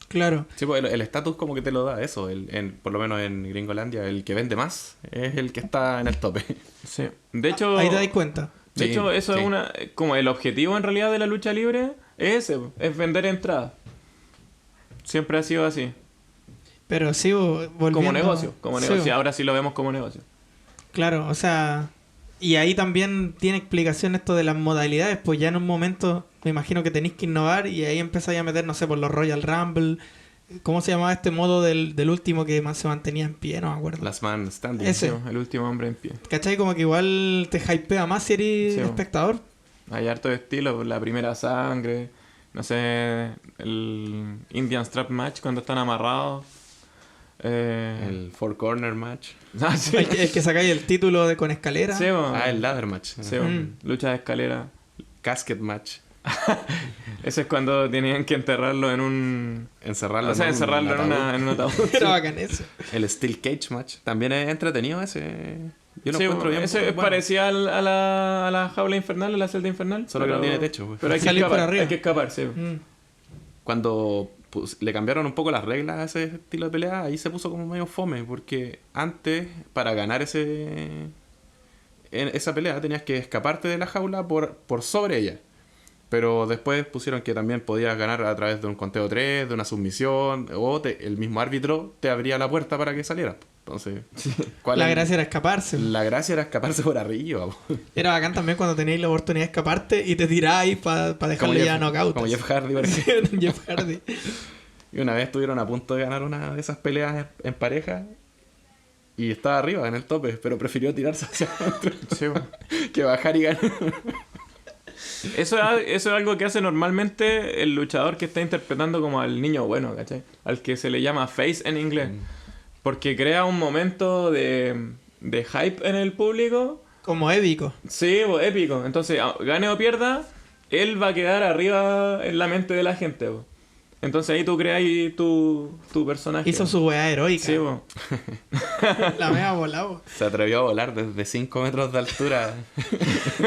Claro. Sí, pues el estatus como que te lo da eso, por lo menos en Gringolandia, el que vende más es el que está en el tope. Sí. De hecho, Ahí te das cuenta. De Sí, hecho, eso sí. es como el objetivo en realidad de la lucha libre, es ese, es vender entradas. Siempre ha sido así. Pero sí, volviendo... Como negocio, Sí, negocio. Ahora sí lo vemos como negocio. claro, o sea... Y ahí también tiene explicación esto de las modalidades, pues ya en un momento me imagino que tenéis que innovar y ahí empezáis a meter, no sé, por los Royal Rumble. ¿Cómo se llamaba este modo del último que más se mantenía en pie? No me acuerdo. Last Man Standing. Ese. Sí, el último hombre en pie. ¿Cachai? Como que igual te hypea más si eres Sí. espectador. Hay harto de estilo, la primera sangre, no sé, el Indian Strap Match cuando están amarrados. El Four Corner Match. Ah, sí. El que sacáis el título de con escalera. Sí, bo. El Ladder Match. Sí, bo. Mm. Lucha de escalera. Casket Match. Ese es cuando tenían que enterrarlo en un... Encerrarlo, O sea, encerrarlo en un ataúd. Era bacán eso. El Steel Cage Match. También es entretenido ese. Yo lo Sí, encuentro bien. ese es bueno. parecido a la jaula infernal, a la celda infernal. Solo que no tiene techo, pues. Pero hay que Salir por escapar, arriba. hay que escapar, sí. Mm. Cuando le cambiaron un poco las reglas a ese estilo de pelea, ahí se puso como medio fome, porque antes, para ganar esa pelea, tenías que escaparte de la jaula por sobre ella. Pero después pusieron que también podías ganar a través de un conteo 3, de una submisión, o el mismo árbitro te abría la puerta para que salieras. Entonces, ¿cuál La es? gracia era escaparse. La gracia era escaparse por arriba. Po. Era bacán también cuando teníais la oportunidad de escaparte y te tiráis para dejarle ya knockout. Como Jeff Hardy, por ejemplo. Jeff Hardy. Y una vez estuvieron a punto de ganar una de esas peleas en pareja y estaba arriba, en el tope, pero prefirió tirarse hacia adentro Sí, bo. que bajar y ganar. Eso es algo que hace normalmente el luchador que está interpretando como al niño bueno, ¿cachai? Al que se le llama face en inglés. Porque crea un momento de hype en el público. Como épico. Sí, bo, épico. Entonces, gane o pierda, él va a quedar arriba en la mente de la gente, bo. Entonces ahí tú creas tu personaje. Hizo su weá heroica. Sí, bo. La mea volado. Se atrevió a volar desde 5 metros de altura.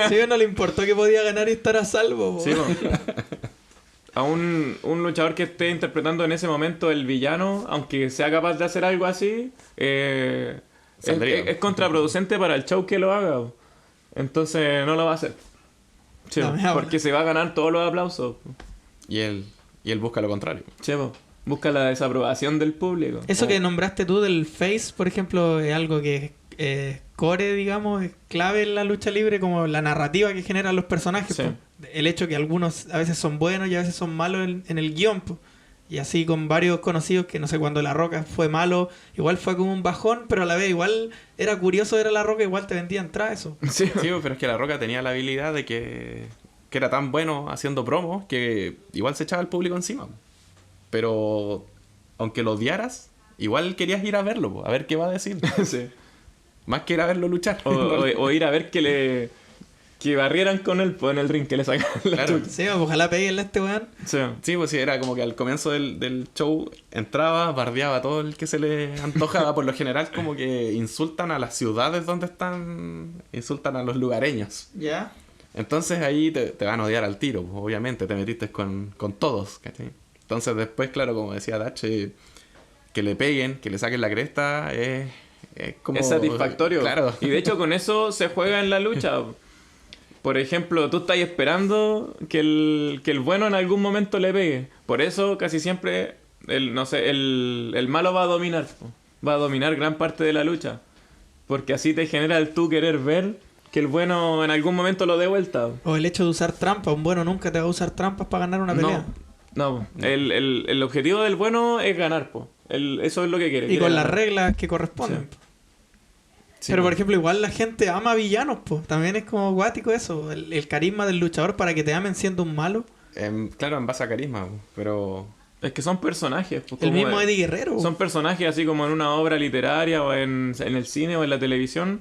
Sí, no le importó que podía ganar y estar a salvo. Po. Sí, bo. A un luchador que esté interpretando en ese momento el villano, aunque sea capaz de hacer algo así, Saldría. es contraproducente para el show que lo haga, bo. Entonces no lo va a hacer. Sí, La bo, mea porque se va a ganar todos los aplausos. Y él busca lo contrario. Sí, bo. Busca la desaprobación del público. Eso que nombraste tú del face, por ejemplo, es algo que es core, digamos, es clave en la lucha libre, como la narrativa que generan los personajes. Sí. Po. El hecho que algunos a veces son buenos y a veces son malos en el guión. Po. Y así con varios conocidos que, no sé, cuando La Roca fue malo, igual fue como un bajón, pero a la vez igual era curioso ver a La Roca, igual te vendía entrada eso. Sí, Sí, pero es que La Roca tenía la habilidad de que era tan bueno haciendo promos que igual se echaba el público encima. Pero aunque lo odiaras, igual querías ir a verlo, po, a ver qué va a decir. sí. Más que ir a verlo luchar. O ir a ver que barrieran con él pues, en el ring, que le sacaran la Claro. chucha. Sí, ojalá peguenle a este weón. Sí. Sí, pues sí, era como que al comienzo del show entraba, bardeaba a todo el que se le antojaba. Por lo general, como que insultan a las ciudades donde están, insultan a los lugareños. ¿Ya? Entonces ahí te van a odiar al tiro, pues, obviamente, te metiste con todos, ¿cachai? Entonces después, claro, como decía Dach, que le peguen, que le saquen la cresta, es como... Es satisfactorio. Claro. Y de hecho con eso se juega en la lucha. Por ejemplo, tú estás esperando que el bueno en algún momento le pegue. Por eso casi siempre el malo va a dominar. Va a dominar gran parte de la lucha. Porque así te genera el tú querer ver que el bueno en algún momento lo dé vuelta. O el hecho de usar trampas. Un bueno nunca te va a usar trampas para ganar una pelea. No. El objetivo del bueno es ganar, po. Eso es lo que quiere. Y quiere con las ganar. reglas que corresponden. Sí. Sí, Pero por pues. ejemplo, igual la gente ama villanos, pues. También es como guático eso. El carisma del luchador para que te amen siendo un malo. Claro, en base a carisma, pues, pero... Es que son personajes. Pues, El como mismo Eddie Guerrero. Son personajes así como en una obra literaria o en el cine o en la televisión.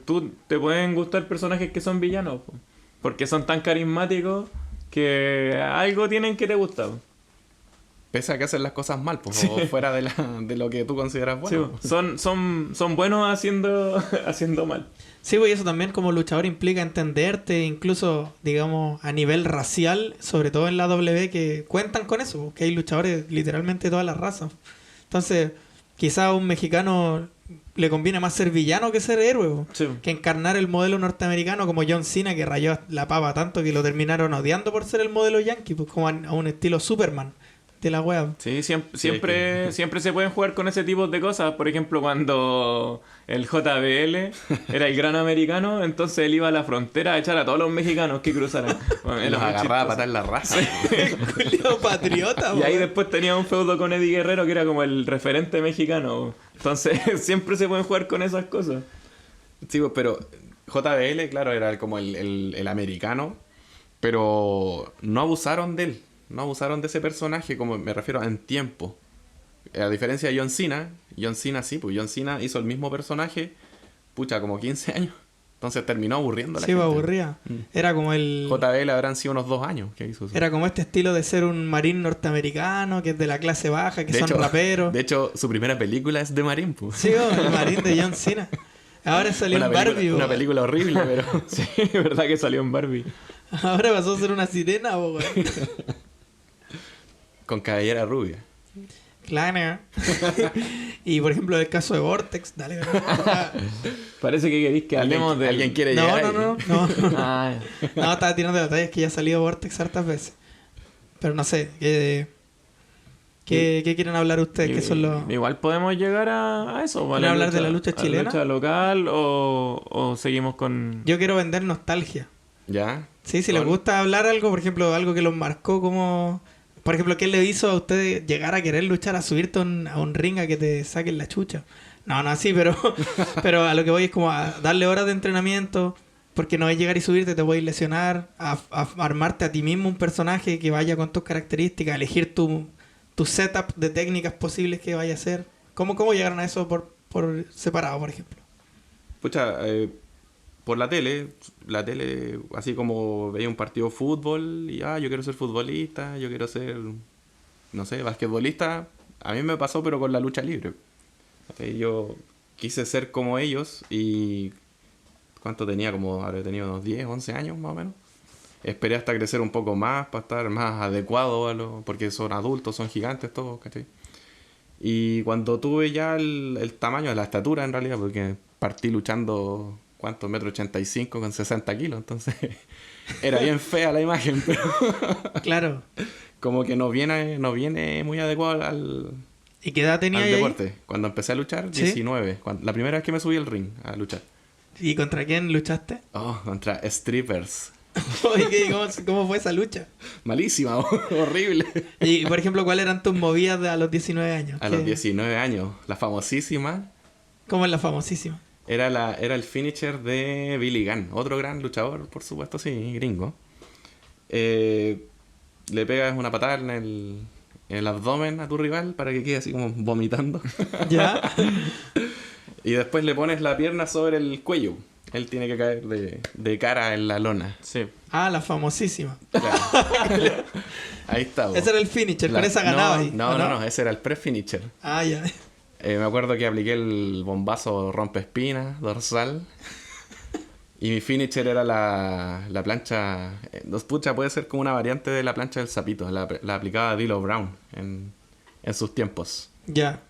tú te pueden gustar personajes que son villanos, po, porque son tan carismáticos que algo tienen que te gusta. Po. Pese a que hacen las cosas mal, pues, o fuera de lo que tú consideras Sí, bueno. po. Son buenos haciendo mal. Sí, pues y eso también como luchador implica entenderte, incluso, digamos, a nivel racial, sobre todo en la W, que cuentan con eso, porque hay luchadores literalmente de todas las razas. Entonces, quizá a un mexicano le conviene más ser villano que ser héroe, po. Sí. Que encarnar el modelo norteamericano como John Cena, que rayó la pava tanto que lo terminaron odiando por ser el modelo yankee, pues como a un estilo Superman de la wea. Sí, Sí, siempre se pueden jugar con ese tipo de cosas. Por ejemplo, cuando el JBL era el gran americano, entonces él iba a la frontera a echar a todos los mexicanos que cruzaran. Bueno, Y era los muy agarraba a chistoso. patar la raza. Julio patriota, Y ahí weón. después tenía un feudo con Eddie Guerrero que era como el referente mexicano. Entonces siempre se pueden jugar con esas cosas. Sí, pues, pero JBL, claro, era como el americano, pero no abusaron de él. No abusaron de ese personaje, como me refiero en tiempo. A diferencia de John Cena sí, pues John Cena hizo el mismo personaje, pucha, como 15 años. Entonces terminó aburriendo a la Sí, gente. me aburría. Era como el... JBL habrán sido unos 2 años que hizo eso. Era como este estilo de ser un marín norteamericano, que es de la clase baja, que De son hecho- raperos. De hecho, su primera película es de Marín, pues. Sí, el marín de John Cena. Ahora salió Una en película, Barbie, una weón. película horrible, pero... Sí, verdad que salió en Barbie. Ahora pasó a ser una sirena, weón. con cabellera rubia. Claro. Y por ejemplo, el caso de Vortex, dale. Parece que queréis que hablemos de... ¿Alguien quiere No, llegar no, ahí? no, no. Ah, No, estaba tirando detalles que ya ha salido Vortex hartas veces. Pero no sé, ¿qué quieren hablar ustedes? ¿Qué son los...? Igual podemos llegar a eso. ¿Quieren hablar de la lucha chilena? ¿La lucha local o seguimos con...? Yo quiero vender nostalgia. ¿Ya? Sí, si les gusta hablar algo, por ejemplo, algo que los marcó como... Por ejemplo, ¿qué le hizo a ustedes llegar a querer luchar, a subirte a un ring a que te saquen la chucha? No, no así, pero a lo que voy es como a darle horas de entrenamiento, porque no es llegar y subirte, te puedes lesionar, a armarte a ti mismo un personaje que vaya con tus características, elegir tu setup de técnicas posibles que vaya a hacer. ¿Cómo llegaron a eso por separado, por ejemplo? Pucha, por la tele, así como veía un partido de fútbol y yo quiero ser futbolista, yo quiero ser, no sé, basquetbolista. A mí me pasó, pero con la lucha libre. Yo quise ser como ellos y... ¿Cuánto tenía? Como habré tenido unos 10, 11 años más o menos. Esperé hasta crecer un poco más para estar más adecuado porque son adultos, son gigantes todos, ¿cachai? Y cuando tuve ya el tamaño, la estatura en realidad, porque partí luchando, ¿cuánto? 1,85 m con 60 kilos, entonces era bien fea la imagen, pero Claro. como que no viene muy adecuado al ¿Y qué edad tenía ahí? deporte. Cuando empecé a luchar, ¿Sí? 19. La primera vez que me subí al ring a luchar. ¿Y contra quién luchaste? Oh, contra strippers. Oye, ¿cómo fue esa lucha? Malísima, horrible. Y, por ejemplo, ¿cuáles eran tus movidas a los 19 años? A los 19 años, la famosísima ¿Cómo es la famosísima? era el finisher de Billy Gunn, otro gran luchador, por supuesto, sí, gringo. Le pegas una patada en el abdomen a tu rival para que quede así como vomitando. ¿Ya? Y después le pones la pierna sobre el cuello. Él tiene que caer de cara en la lona. Sí. Ah, la famosísima. Claro. Ahí está. bo. Ese era el finisher, con esa no, ganaba ahí. ¿o no, ese era el pre-finisher. Ah, ya. Me acuerdo que apliqué el bombazo rompeespinas, dorsal. Y mi finisher era la plancha... pucha, puede ser como una variante de la plancha del sapito. La aplicaba D'Lo Brown en sus tiempos. Ya.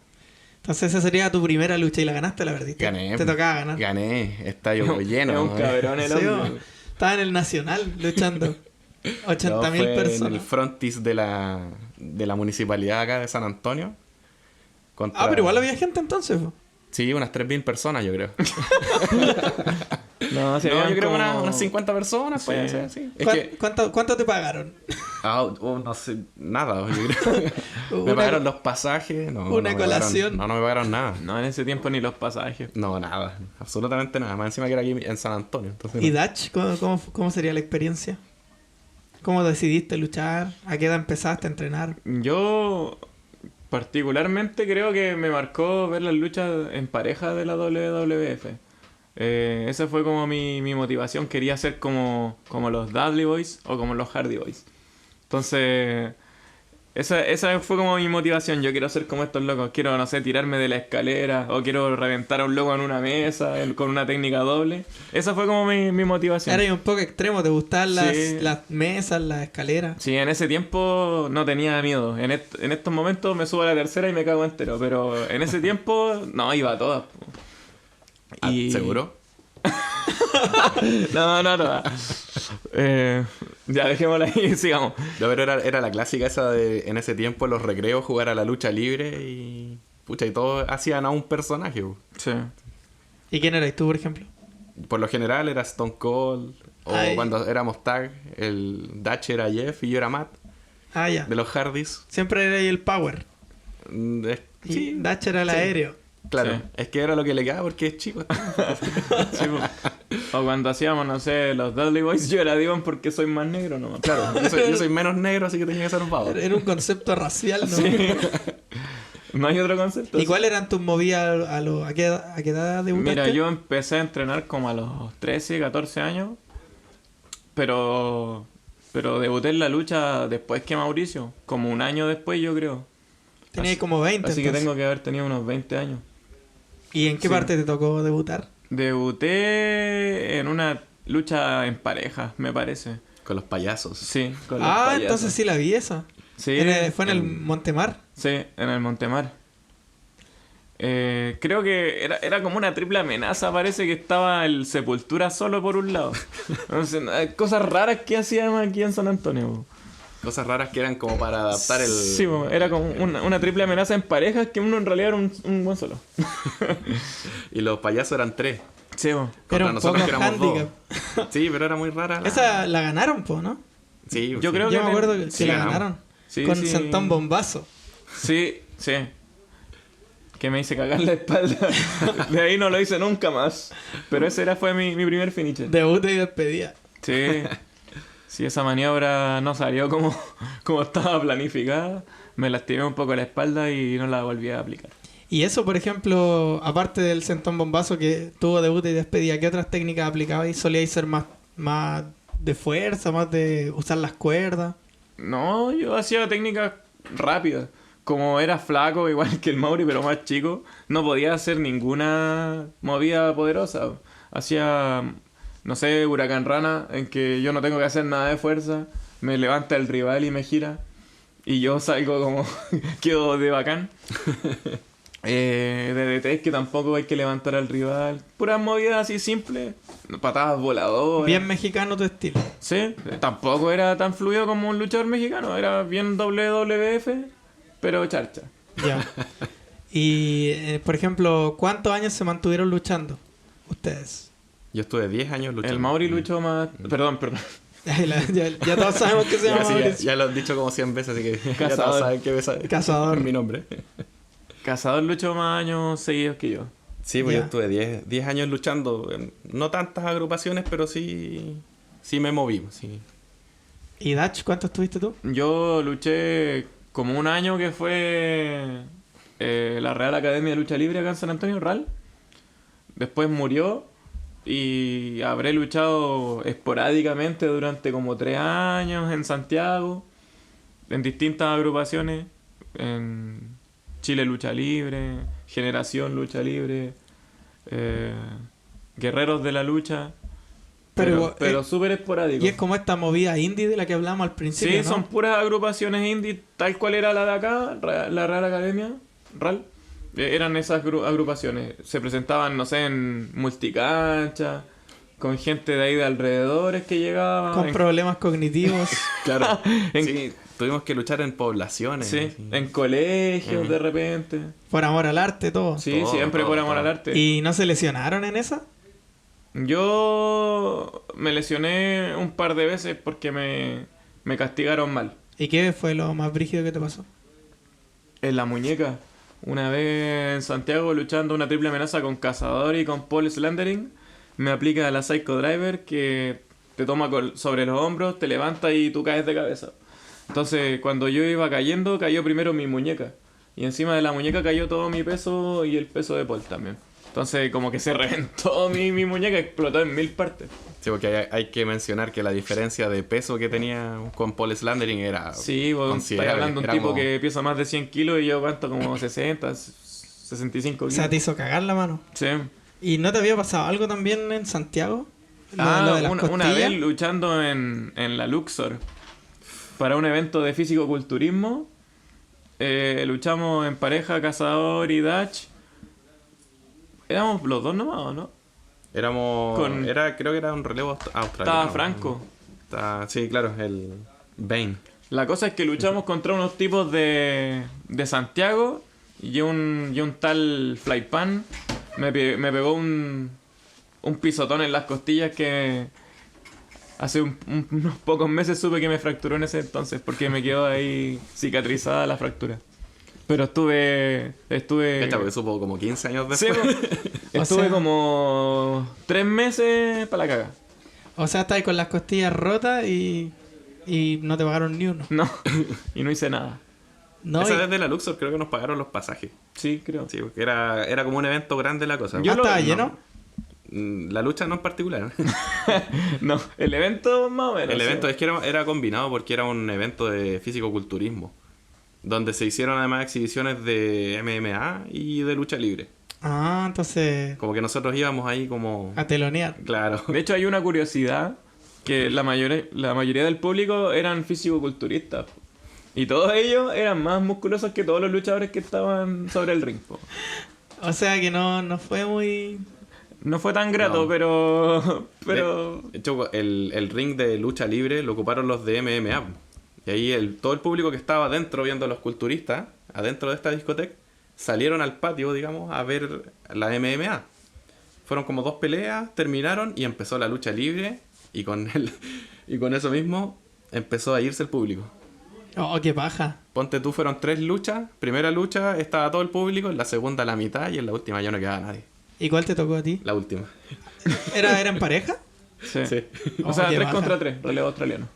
Entonces esa sería tu primera lucha y la ganaste, la verdad. Gané. Te tocaba ganar. Gané. Estadio lleno. Es un cabrón el Sí, hombre. bo. Estaba en el Nacional luchando. 80.000 No, fue en el personas. frontis de la municipalidad acá de San Antonio. Contra- Ah, pero igual había gente entonces. bo. Sí, unas 3.000 personas, yo creo. No, No, yo habían creo como- unas 50 personas, Sí. puede ser, sí. Es ¿Cuán- que... ¿Cuánto te pagaron? no sé, nada, yo creo. Me Una- pagaron los pasajes, no. una no me colación. pagaron- no me pagaron nada. No, en ese tiempo ni los pasajes. No, nada, absolutamente nada. Más encima que era aquí en San Antonio. Entonces, ¿Y Dutch? ¿Cómo sería la experiencia? ¿Cómo decidiste luchar? ¿A qué edad empezaste a entrenar? Yo particularmente creo que me marcó ver las luchas en pareja de la WWF. Esa fue como mi motivación. Quería ser como los Dudley Boys o como los Hardy Boys. Entonces, esa fue como mi motivación. Yo quiero ser como estos locos. Quiero, no sé, tirarme de la escalera o quiero reventar a un loco en una mesa con una técnica doble. Esa fue como mi motivación. Era un poco extremo, ¿te gustaban Sí. las mesas, las escaleras? Sí, en ese tiempo no tenía miedo. En estos momentos me subo a la tercera y me cago entero. Pero en ese tiempo, no, iba a todas. Po. ¿Seguro? No. Ya, dejémosla ahí y sigamos. No, pero era la clásica esa de en ese tiempo en los recreos jugar a la lucha libre y... Pucha, y todos hacían a un personaje. Po. Sí. ¿Y quién eras tú, por ejemplo? Por lo general era Stone Cold. O Ay. cuando éramos tag, el Dutch era Jeff y yo era Matt, Ah, ya. de los Hardys. Siempre era ahí el power. Y Sí, Dutch era el sí. aéreo. claro. Sí. Es que era lo que le quedaba porque es chico. Sí, po. O cuando hacíamos, no sé, los Dudley Boys, yo era Devon porque soy más negro nomás. Claro, yo soy menos negro, así que tenía que ser un pavo. Era un concepto racial, ¿no? Sí. No hay otro concepto. ¿Y cuáles eran tus movidas a qué edad debutaste? Mira, yo empecé a entrenar como a los 13, 14 años. Pero debuté en la lucha después que Mauricio. Como un año después, yo creo. Tenías Así- como 20, Así que entonces. tengo que haber tenido unos 20 años. ¿Y en qué Sí. parte te tocó debutar? Debuté en una lucha en pareja, me parece. Con los payasos. Sí, con los Ah, payasos. entonces sí la vi esa. Sí, Fue en el Montemar. sí, en el Montemar. Creo que era como una triple amenaza. Parece que estaba el Sepultura solo por un lado. Entonces, cosas raras que hacíamos aquí en San Antonio. Po. Cosas raras que eran como para adaptar el... Sí, po, era como una triple amenaza en parejas que uno en realidad era un buen solo. Y los payasos eran 3. Sí, po. Contra Era un nosotros poco que éramos 2. handicap. Sí, pero era muy rara la... Esa la ganaron, po, ¿no? Sí, Yo sí. creo Yo que me acuerdo que sí, la ganamos. ganaron. Sí, Con sí. Santón Bombazo. Sí, sí. Que me hice cagar la espalda. De ahí no lo hice nunca más. Pero ese fue mi primer finisher. Debut y despedida. Sí. Sí, esa maniobra no salió como estaba planificada. Me lastimé un poco la espalda y no la volví a aplicar. Y eso, por ejemplo, aparte del Santón Bombazo que tuvo debut y despedida, ¿qué otras técnicas aplicabais? ¿Solíais ser más de fuerza, más de usar las cuerdas? No, yo hacía técnicas rápidas. Como era flaco, igual que el Mauri, pero más chico, no podía hacer ninguna movida poderosa. Hacía, no sé, huracán rana, en que yo no tengo que hacer nada de fuerza. Me levanta el rival y me gira. Y yo salgo como... quedo de bacán. DDT, que tampoco hay que levantar al rival. Puras movidas así simples. Patadas voladoras. Bien mexicano tu estilo. Sí, tampoco era tan fluido como un luchador mexicano. Era bien WWF, pero charcha. Ya. Y, por ejemplo, ¿cuántos años se mantuvieron luchando ustedes? Yo estuve 10 años luchando. El Mauri luchó más... Perdón. Ya todos sabemos que se llama Ya, sí, Mauricio. ya lo han dicho como 100 veces, así que ya Cazador. todos saben que Cazador. es mi nombre. Cazador luchó más años seguidos que yo. Sí, pues Ya. yo estuve 10 años luchando. No tantas agrupaciones, pero sí me moví. Sí. ¿Y Dutch, cuánto estuviste tú? Yo luché como un año que fue la Real Academia de Lucha Libre acá en San Antonio, RAL. Después murió y habré luchado esporádicamente durante como 3 años en Santiago, en distintas agrupaciones, en Chile Lucha Libre, Generación Lucha Libre, Guerreros de la Lucha, Pero, pero súper esporádico. y es como esta movida indie de la que hablamos al principio, Sí, ¿no? son puras agrupaciones indie, tal cual era la de acá, la Real Academia, RAL. Eran esas agrupaciones. Se presentaban, no sé, en multicancha, con gente de ahí de alrededores que llegaba. Con problemas cognitivos. Claro. En- Sí, tuvimos que luchar en poblaciones. Sí, así. en colegios Ujú. de repente. Por amor al arte, todo. Sí, Todo, siempre todo, por amor todo. al arte. ¿Y no se lesionaron en esa? Yo me lesioné un par de veces porque me castigaron mal. ¿Y qué fue lo más brígido que te pasó? En la muñeca. Una vez en Santiago luchando una triple amenaza con Cazador y con Paul Slandering, me aplica la Psycho Driver que te toma sobre los hombros, te levanta y tú caes de cabeza. Entonces cuando yo iba cayendo, cayó primero mi muñeca. Y encima de la muñeca cayó todo mi peso y el peso de Paul también. Entonces como que se reventó mi muñeca, explotó en 1000 partes. Sí, porque hay que mencionar que la diferencia de peso que tenía con Paul Slandering era Sí, vos estás considerable. hablando de un Era tipo como- que pesa más de 100 kilos y yo cuento como 60, 65 O kilos. sea, te hizo cagar la mano. Sí. ¿Y no te había pasado algo también en Santiago? Lo de las una costillas. vez luchando en la Luxor para un evento de físico-culturismo, luchamos en pareja, Cazador y Dutch. Éramos los dos nomás, ¿o no? Creo que era un relevo australiano. Estaba Franco. Sí, claro, el Bane. La cosa es que luchamos contra unos tipos de Santiago y un tal Flypan me pegó un pisotón en las costillas que hace unos pocos meses supe que me fracturó en ese entonces porque me quedó ahí cicatrizada la fractura. Pero estuve... Cacha, porque supo como 15 años Sí, después. O estuve sea- como 3 meses para la caga. O sea, estabas con las costillas rotas y no te pagaron ni uno. No, y no hice nada. No, Esa y- vez de la Luxor creo que nos pagaron los pasajes. Sí, creo. Sí, porque era como un evento grande la cosa. Yo ¿estaba no- lleno? La lucha no en particular. No, el evento más o menos. El sí. evento es que era combinado porque era un evento de físico-culturismo. Donde se hicieron además exhibiciones de MMA y de lucha libre. Ah, entonces... Como que nosotros íbamos ahí como... A telonear. Claro. De hecho, hay una curiosidad que la mayoría del público eran físico-culturistas. Y todos ellos eran más musculosos que todos los luchadores que estaban sobre el ring. Po. O sea que no fue muy... No fue tan grato, No. pero De hecho, el ring de lucha libre lo ocuparon los de MMA. Y ahí todo el público que estaba adentro viendo a los culturistas, adentro de esta discoteca, salieron al patio, digamos, a ver la MMA. Fueron como 2 peleas, terminaron y empezó la lucha libre. Y con eso mismo empezó a irse el público. Oh, qué paja. Ponte tú, fueron 3 luchas. Primera lucha estaba todo el público, en la segunda la mitad y en la última ya no quedaba nadie. ¿Y cuál te tocó a ti? La última. ¿Era en pareja? sí. Sí. O sea, Oh, qué 3 baja. contra 3, relevo australiano.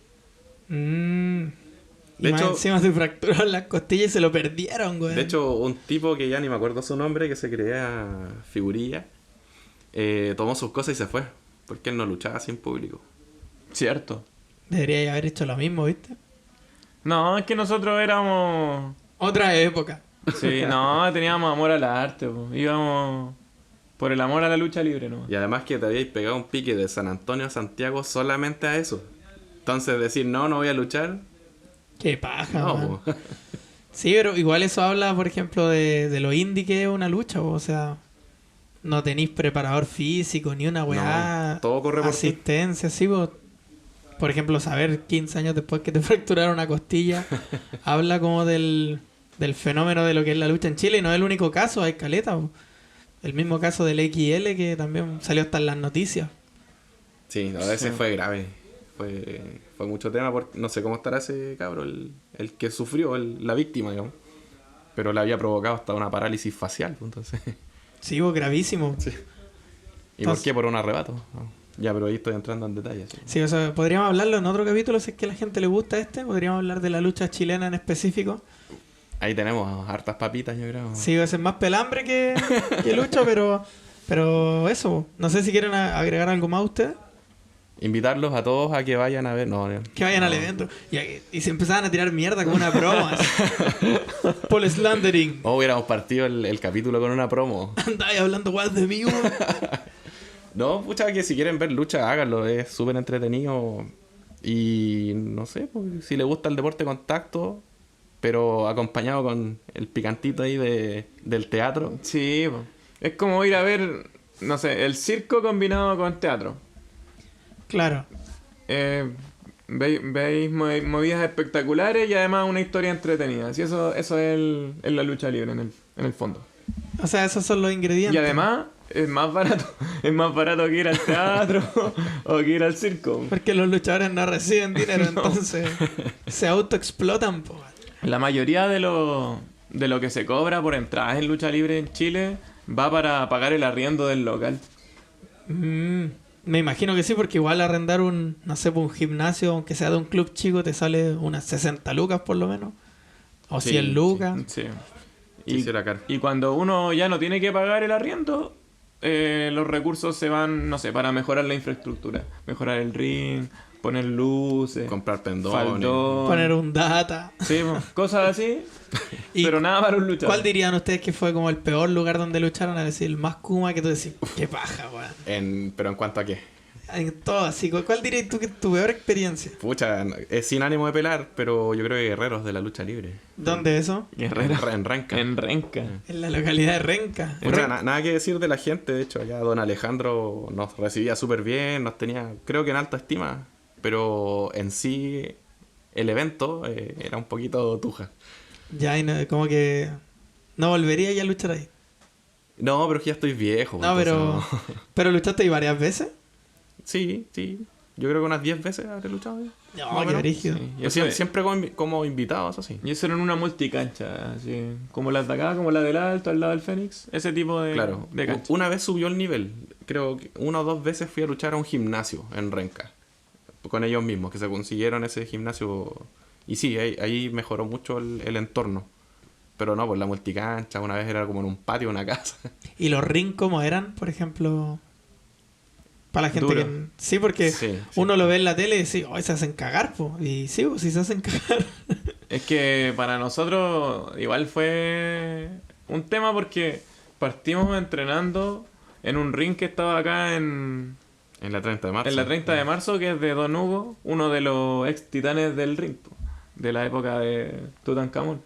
Y De más hecho- encima se fracturaron las costillas y se lo perdieron, güey. De hecho, un tipo que ya ni me acuerdo su nombre, que se creía figurilla, tomó sus cosas y se fue. Porque él no luchaba sin público. Cierto. Debería haber hecho lo mismo, ¿viste? No, es que nosotros éramos... Otra época. Sí, no, teníamos amor al arte, po. Íbamos por el amor a la lucha libre, ¿no? Y además que te habíais pegado un pique de San Antonio a Santiago solamente a eso. Entonces decir, no voy a luchar. Qué paja, No, man. po. Sí, pero igual eso habla, por ejemplo, de lo indie que es una lucha, po. O sea, no tenéis preparador físico, ni una weá. No, todo corre por ti. asistencia, sí, po. Por ejemplo, saber 15 años después que te fracturaron una costilla, habla como del fenómeno de lo que es la lucha en Chile. Y no es el único caso, hay caleta, po. El mismo caso del XL que también salió hasta en las noticias. Sí, a veces Sí. fue grave. Fue mucho tema, porque no sé cómo estará ese cabro, el que sufrió, la víctima, digamos. Pero le había provocado hasta una parálisis facial, pues, entonces. Sí, po, gravísimo. Sí. ¿Y por Entonces- qué? Por un arrebato. No. Ya, pero ahí estoy entrando en detalles. Sí. Sí, o sea, podríamos hablarlo en otro capítulo si es que a la gente le gusta este. Podríamos hablar de la lucha chilena en específico. Ahí tenemos hartas papitas, yo creo. Sí, va a ser más pelambre que lucha, pero eso. No sé si quieren agregar algo más ustedes. Invitarlos a todos a que vayan a ver. No, Que vayan al evento. Y se empezaban a tirar mierda como una broma. así. Paul Slandering. O hubiéramos partido el capítulo con una promo. Andáis hablando guas de mí, weón. No, pucha, que si quieren ver lucha, háganlo. Es súper entretenido. Y no sé, pues, si les gusta el deporte de contacto, pero acompañado con el picantito ahí del teatro. Sí, po. Es como ir a ver, no sé, el circo combinado con teatro. Claro. Veis movidas espectaculares y además una historia entretenida. Sí, eso es la lucha libre en el fondo. O sea, esos son los ingredientes. Y además es más barato. Es más barato que ir al teatro o que ir al circo. Porque los luchadores no reciben dinero, entonces se autoexplotan, po. La mayoría de lo que se cobra por entradas en lucha libre en Chile va para pagar el arriendo del local. Me imagino que sí, porque igual arrendar no sé, un gimnasio, aunque sea de un club chico, te sale unas 60 lucas por lo menos. O Sí, 100 lucas. Sí. Quisiera caro. Y cuando uno ya no tiene que pagar el arriendo, los recursos se van, no sé, para mejorar la infraestructura. Mejorar el ring, poner luces, Comprar pendones. faldón. Poner un data. Sí, cosas así. ¿Y pero nada para un luchador. ¿Cuál dirían ustedes que fue como el peor lugar donde lucharon? A decir, el más Kuma que tú decís, qué paja, weón. Pero en cuanto a qué. En todo así. ¿Cuál dirías tú que es tu peor experiencia? Pucha, es sin ánimo de pelar, pero yo creo que Guerreros de la lucha libre. ¿Dónde eso? Guerrero. En Renca. En Renca. En la localidad de Renca. Pucha, nada que decir de la gente, de hecho, allá don Alejandro nos recibía súper bien, nos tenía, creo que en alta estima, pero en sí el evento era un poquito tuja. Ya, y como que no volvería ya a luchar ahí. No, pero es que ya estoy viejo. No, entonces pero... no. ¿Pero luchaste ahí varias veces? Sí. Yo creo que unas 10 veces habré luchado. No, Más o qué menos. brígido. Sí. Pero siempre como invitado, eso sí. Y eso era en una multicancha, así, como las de acá, como la del Alto, al lado del Fénix, ese tipo de, Claro. de cancha. Una vez subió el nivel. Creo que 1 o 2 veces fui a luchar a un gimnasio en Renca. Con ellos mismos, que se consiguieron ese gimnasio. Y sí, ahí mejoró mucho el entorno. Pero no, pues la multicancha, una vez era como en un patio de una casa. ¿Y los rings cómo eran, por ejemplo? Para la gente Duro. que... Sí, porque Sí. uno lo ve en la tele y dice, oh, se hacen cagar, po. Y sí, pues, sí se hacen cagar. Es que para nosotros igual fue un tema porque partimos entrenando en un ring que estaba acá en En la 30 de marzo. la 30 de marzo, que es de Don Hugo, uno de los ex titanes del ring, po, de la época de Tutankamón.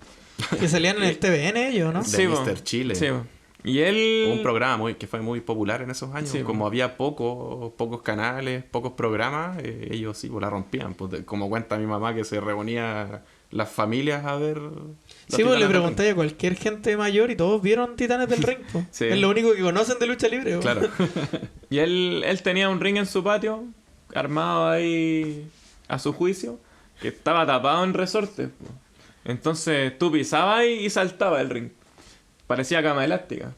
Que salían en el TVN ellos, ¿no? De po. Mr. Chile. Sí, po. Y él... Un programa que fue muy popular en esos años. Sí, como había pocos canales, pocos programas, ellos sí, pues la rompían. Pues, como cuenta mi mamá que se reunía las familias a ver... los Sí, pues Titanes le del preguntáis a cualquier gente mayor y todos vieron Titanes del Ring, po. Sí. Es lo único que conocen de lucha libre, po. Ring. Claro. Y él tenía un ring en su patio, armado ahí a su juicio, que estaba tapado en resortes, po. Entonces tú pisabas y saltaba el ring. Parecía cama elástica.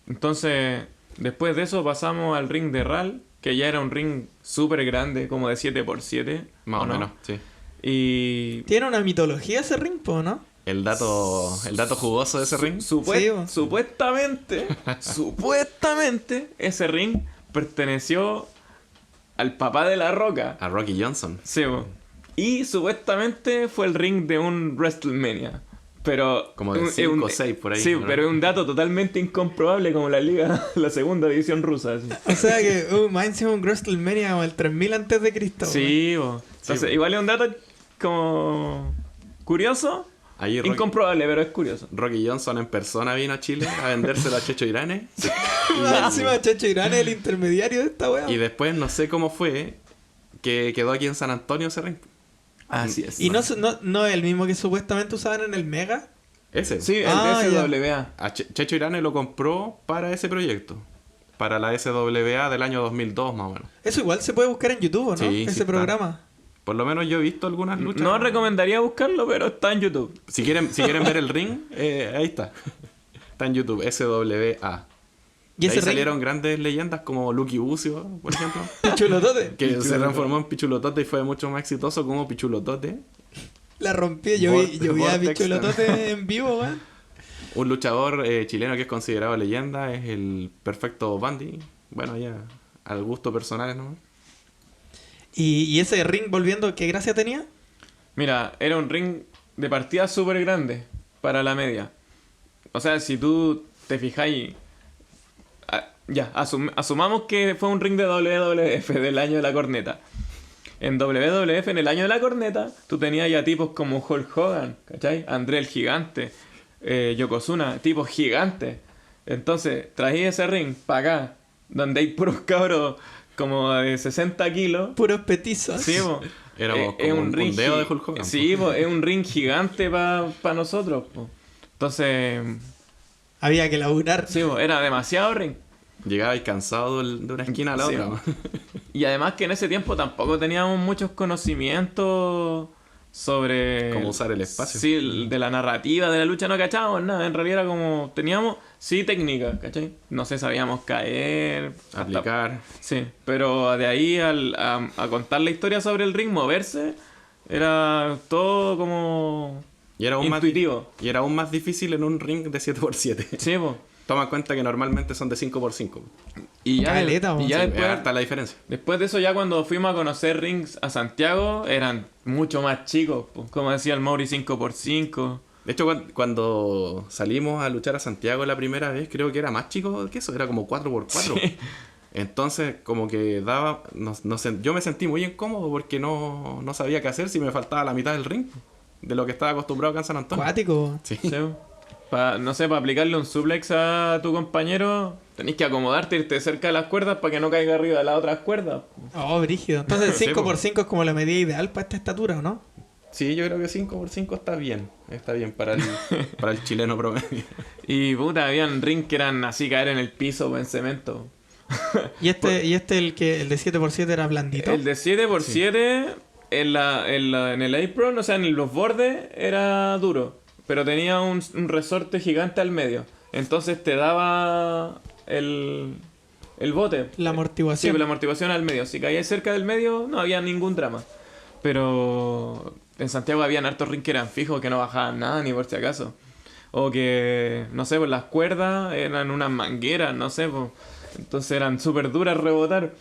Entonces, después de eso pasamos al ring de RAL, que ya era un ring súper grande, como de 7x7. Más o no? menos, sí. Y Tiene una mitología ese ring, po, ¿no? El dato jugoso de ese ring. Sí, po. supuestamente, ese ring perteneció al papá de La Roca. A Rocky Johnson. Sí, po. Y supuestamente fue el ring de un WrestleMania. Pero Como de 5 o 6 por ahí. Sí, ¿no? pero es un dato totalmente incomprobable, como la liga, la segunda división rusa. Así. O sea que más encima un WrestleMania como el 3000 antes de Cristo. Sí, po. Entonces, po. igual es un dato como curioso, Ahí incomprobable, pero es curioso. Rocky Johnson en persona vino a Chile a vendérselo a Checho Irane. Más encima Chacho Irán es el intermediario de esta wea. Y después no sé cómo fue que quedó aquí en San Antonio ese ring. Así es. Y no es el mismo que supuestamente usaban en el Mega. Ese. Sí, el Ah, de ya. SWA. A Checho Irane lo compró para ese proyecto. Para la SWA del año 2002 más o menos. Eso igual se puede buscar en YouTube, ¿no? Sí, sí Ese está. programa. Por lo menos yo he visto algunas luchas. No recomendaría buscarlo, pero está en YouTube. Si quieren ver el ring, ahí está. Está en YouTube, SWA. Y Y ese ahí ring, salieron grandes leyendas como Lucky Bucio, por ejemplo. Pichulotote, Que se transformó en Pichulotote y fue mucho más exitoso como Pichulotote. la rompí. Yo vi a Vortex Pichulotote en vivo, weón. Un luchador chileno que es considerado leyenda es el Perfecto Bandy. Bueno, ya al gusto personal, ¿no? Y ese ring, volviendo, ¿qué gracia tenía? Mira, era un ring de partida súper grande para la media. O sea, si tú te fijáis... asumamos que fue un ring de WWF del año de la corneta. En WWF, en el año de la corneta, tú tenías ya tipos como Hulk Hogan, ¿cachai? André el Gigante, Yokozuna, tipos gigantes. Entonces, traí ese ring para acá, donde hay puros cabros como de 60 kilos. Puros petizos. Sí, po. Éramos Es como un ring dedo de Hulk Hogan. Sí, po, es un ring gigante para nosotros. Po. Entonces, Había que laburar. sí, po, era demasiado ring. Llegaba y cansado de una esquina a la Sí, otra. po. Y además que en ese tiempo tampoco teníamos muchos conocimientos sobre... Cómo usar el espacio. Sí, de la narrativa de la lucha no cachábamos nada. En realidad era como... Teníamos, sí, técnica, ¿cachai? No sé, sabíamos caer... hasta- Aplicar. Sí, pero de ahí a contar la historia sobre el ring, moverse, era todo como Y era aún intuitivo. y era aún más difícil en un ring de 7x7. Sí, po. toma en cuenta que normalmente son de 5x5. Y ya, Caleta, y ya sí, Es después, harta la diferencia. después de eso, ya cuando fuimos a conocer rings a Santiago, eran mucho más chicos, pues, como decía el Mauri, 5x5. De hecho, cuando salimos a luchar a Santiago la primera vez, creo que era más chico que eso, era como 4x4. Sí. Entonces, como que daba... no sé, yo me sentí muy incómodo porque no sabía qué hacer si me faltaba la mitad del ring de lo que estaba acostumbrado acá en San Antonio. Cuático. Sí. Sí. No sé, para aplicarle un suplex a tu compañero, tenés que acomodarte, irte cerca de las cuerdas para que no caiga arriba de las otras cuerdas. Oh, brígido. Entonces Sí, 5x5 es como la medida ideal para esta estatura, ¿o no? Sí, yo creo que 5x5 está bien para el chileno promedio. Y puta, habían ring que eran así caer en el piso o en cemento. Y este el de 7x7 era blandito. El de 7x7 en el apron, o sea, en los bordes, era duro. Pero tenía un resorte gigante al medio. Entonces te daba el bote. La Sí, amortiguación. la amortiguación al medio. Si caías cerca del medio, no había ningún drama. Pero en Santiago habían hartos rings que eran fijos, que no bajaban nada, ni por si acaso. O que, no sé, pues las cuerdas eran unas mangueras, no sé, pues. Entonces eran súper duras rebotar.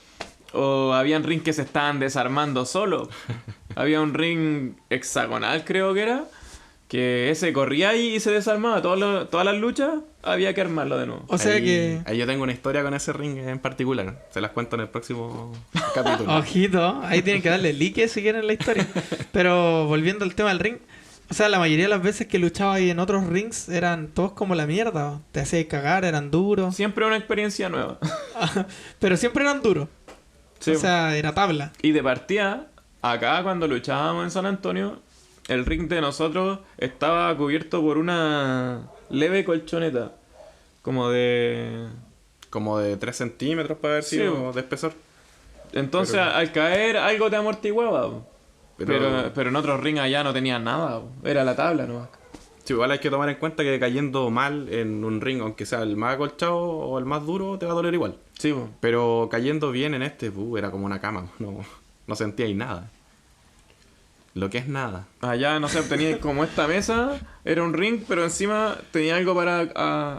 O habían rings que se estaban desarmando solo. Había un ring hexagonal, creo que era, que ese corría ahí y se desarmaba. Todas las luchas había que armarlo de nuevo. O sea que... Ahí yo tengo una historia con ese ring en particular. Se las cuento en el próximo capítulo. Ojito, ahí tienen que darle like si quieren la historia. Pero volviendo al tema del ring, o sea, la mayoría de las veces que luchaba ahí en otros rings eran todos como la mierda. Te hacías cagar, eran duros. Siempre una experiencia nueva. Pero siempre eran duros. Sí. O sea, era tabla. Y de partida, acá cuando luchábamos en San Antonio, el ring de nosotros estaba cubierto por una leve colchoneta. Como de... Como de 3 centímetros para haber Sí, sido de espesor. Entonces Pero- al caer algo te amortiguaba. Po. Pero, Pero en otros rings allá no tenían nada. Po. Era la tabla nomás. sí, igual hay que tomar en cuenta que cayendo mal en un ring, aunque sea el más acolchado o el más duro, te va a doler igual. Sí, po. Pero cayendo bien en este, era como una cama. No sentía ahí nada. Lo que es nada. Allá, no sé, tenía como esta mesa, era un ring, pero encima tenía algo para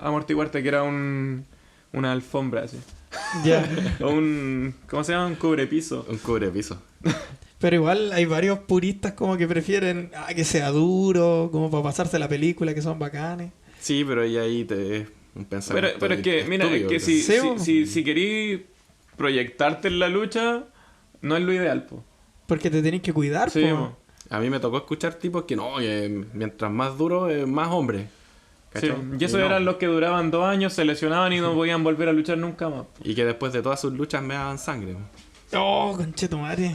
amortiguarte, que era una alfombra, así. Ya. O un... ¿Cómo se llama? Un cubrepiso. Un cubrepiso. Pero igual hay varios puristas como que prefieren que sea duro, como para pasarse la película, que son bacanes. Sí, pero ahí te es un pensamiento. Pero es que, mira, es estúpido, que creo. Sí, si querís proyectarte en la lucha, no es lo ideal, po. Porque te tenés que cuidar, Sí, po. po. A mí me tocó escuchar tipos que no, que mientras más duro, más hombre. Sí, ¿Cachai? y eso no. eran los que duraban 2 años, se lesionaban y no podían volver a luchar nunca más. Y que después de todas sus luchas me daban sangre. Oh, conchetumare.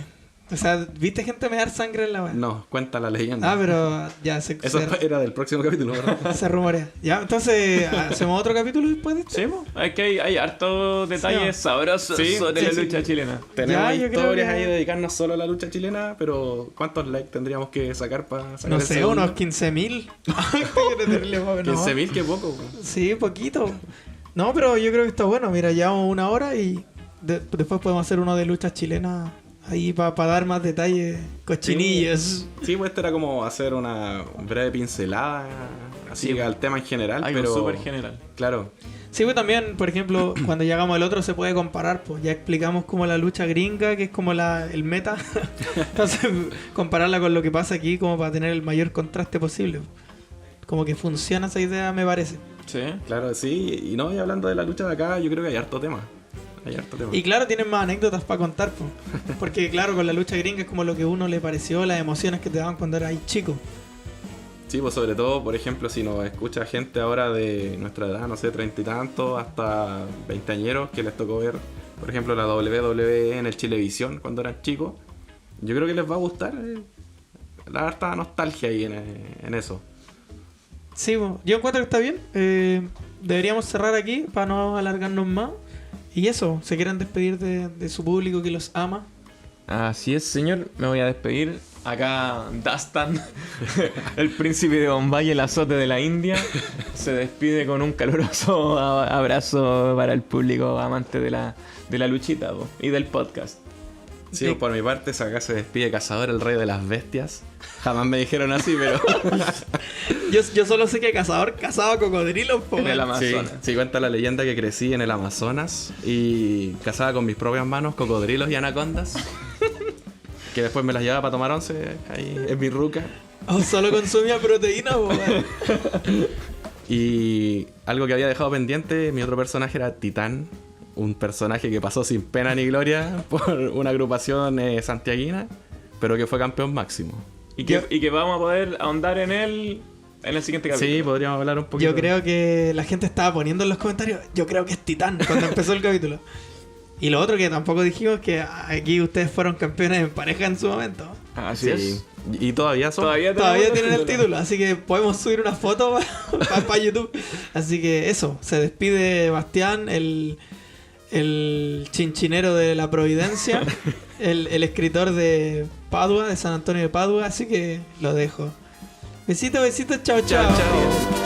O sea, ¿viste gente me dar sangre en la weá? No, cuenta la leyenda. Ah, pero ya se, Eso era del próximo capítulo, ¿verdad? se rumorea. Ya, entonces, ¿hacemos otro capítulo después de esto? Sí, po. Es que hay hartos detalles Sí, sabrosos Sí, sobre sí, la sí. lucha chilena. Tenemos Ya, yo creo historias que- ahí de dedicarnos solo a la lucha chilena, pero ¿cuántos likes tendríamos que sacar para sacar No el sé, segundo? unos 15.000. Ay, qué terrible, pobre, no. 15.000, qué poco. Po. Sí, poquito. No, pero yo creo que está bueno. Mira, llevamos 1 hora y después podemos hacer uno de luchas chilenas ahí para dar más detalles cochinillos. Sí, pues esto era como hacer una breve pincelada así Sí, al tema en general, Algo pero súper general. claro, Sí, pues también, por ejemplo, cuando llegamos al otro se puede comparar, pues ya explicamos como la lucha gringa, que es como el meta. Entonces, compararla con lo que pasa aquí como para tener el mayor contraste posible. Como que funciona esa idea, me parece. Sí. claro, sí. Y no, y hablando de la lucha de acá, yo creo que hay harto tema. Hay harto tema. Y claro, tienen más anécdotas para contar, pues. Porque claro, con la lucha gringa es como lo que uno le pareció, las emociones que te daban cuando eras ahí chico. Sí, pues sobre todo, por ejemplo, si nos escucha gente ahora de nuestra edad, no sé, 30 y tantos, hasta 20añeros, que les tocó ver, por ejemplo, la WWE en el Chilevisión cuando eran chicos, yo creo que les va a gustar la harta nostalgia ahí en eso. Sí, pues, yo encuentro que está bien. Deberíamos cerrar aquí para no alargarnos más. Y eso, se quieren despedir de su público que los ama. Así es, señor. Me voy a despedir. Acá Dastan, el príncipe de Bombay, el azote de la India, se despide con un caluroso abrazo para el público amante de la luchita po, y del podcast. Sí, por mi parte, acá se despide Cazador, el rey de las bestias. Jamás me dijeron así, pero... Yo solo sé que Cazador cazaba cocodrilos, po, En el weón. Amazonas. Sí, cuenta la leyenda que crecí en el Amazonas y cazaba con mis propias manos cocodrilos y anacondas. Que después me las llevaba para tomar once ahí en mi ruca. O solo consumía proteína, po, weón. Y algo que había dejado pendiente, mi otro personaje era Titán. Un personaje que pasó sin pena ni gloria por una agrupación santiaguina, pero que fue campeón máximo. Y que vamos a poder ahondar en él en el siguiente capítulo. Sí, podríamos hablar un poquito. Yo creo que la gente estaba poniendo en los comentarios, yo creo que es Titán cuando empezó el capítulo. Y lo otro que tampoco dijimos, que aquí ustedes fueron campeones en pareja en su momento. Así Sí. es. Y todavía son. Todavía tienen el título, así que podemos subir una foto para YouTube. Así que eso, se despide Bastián, el chinchinero de la Providencia, el escritor de Padua, de San Antonio de Padua, así que lo dejo. Besitos, besitos, chao, chao. Chao, chao.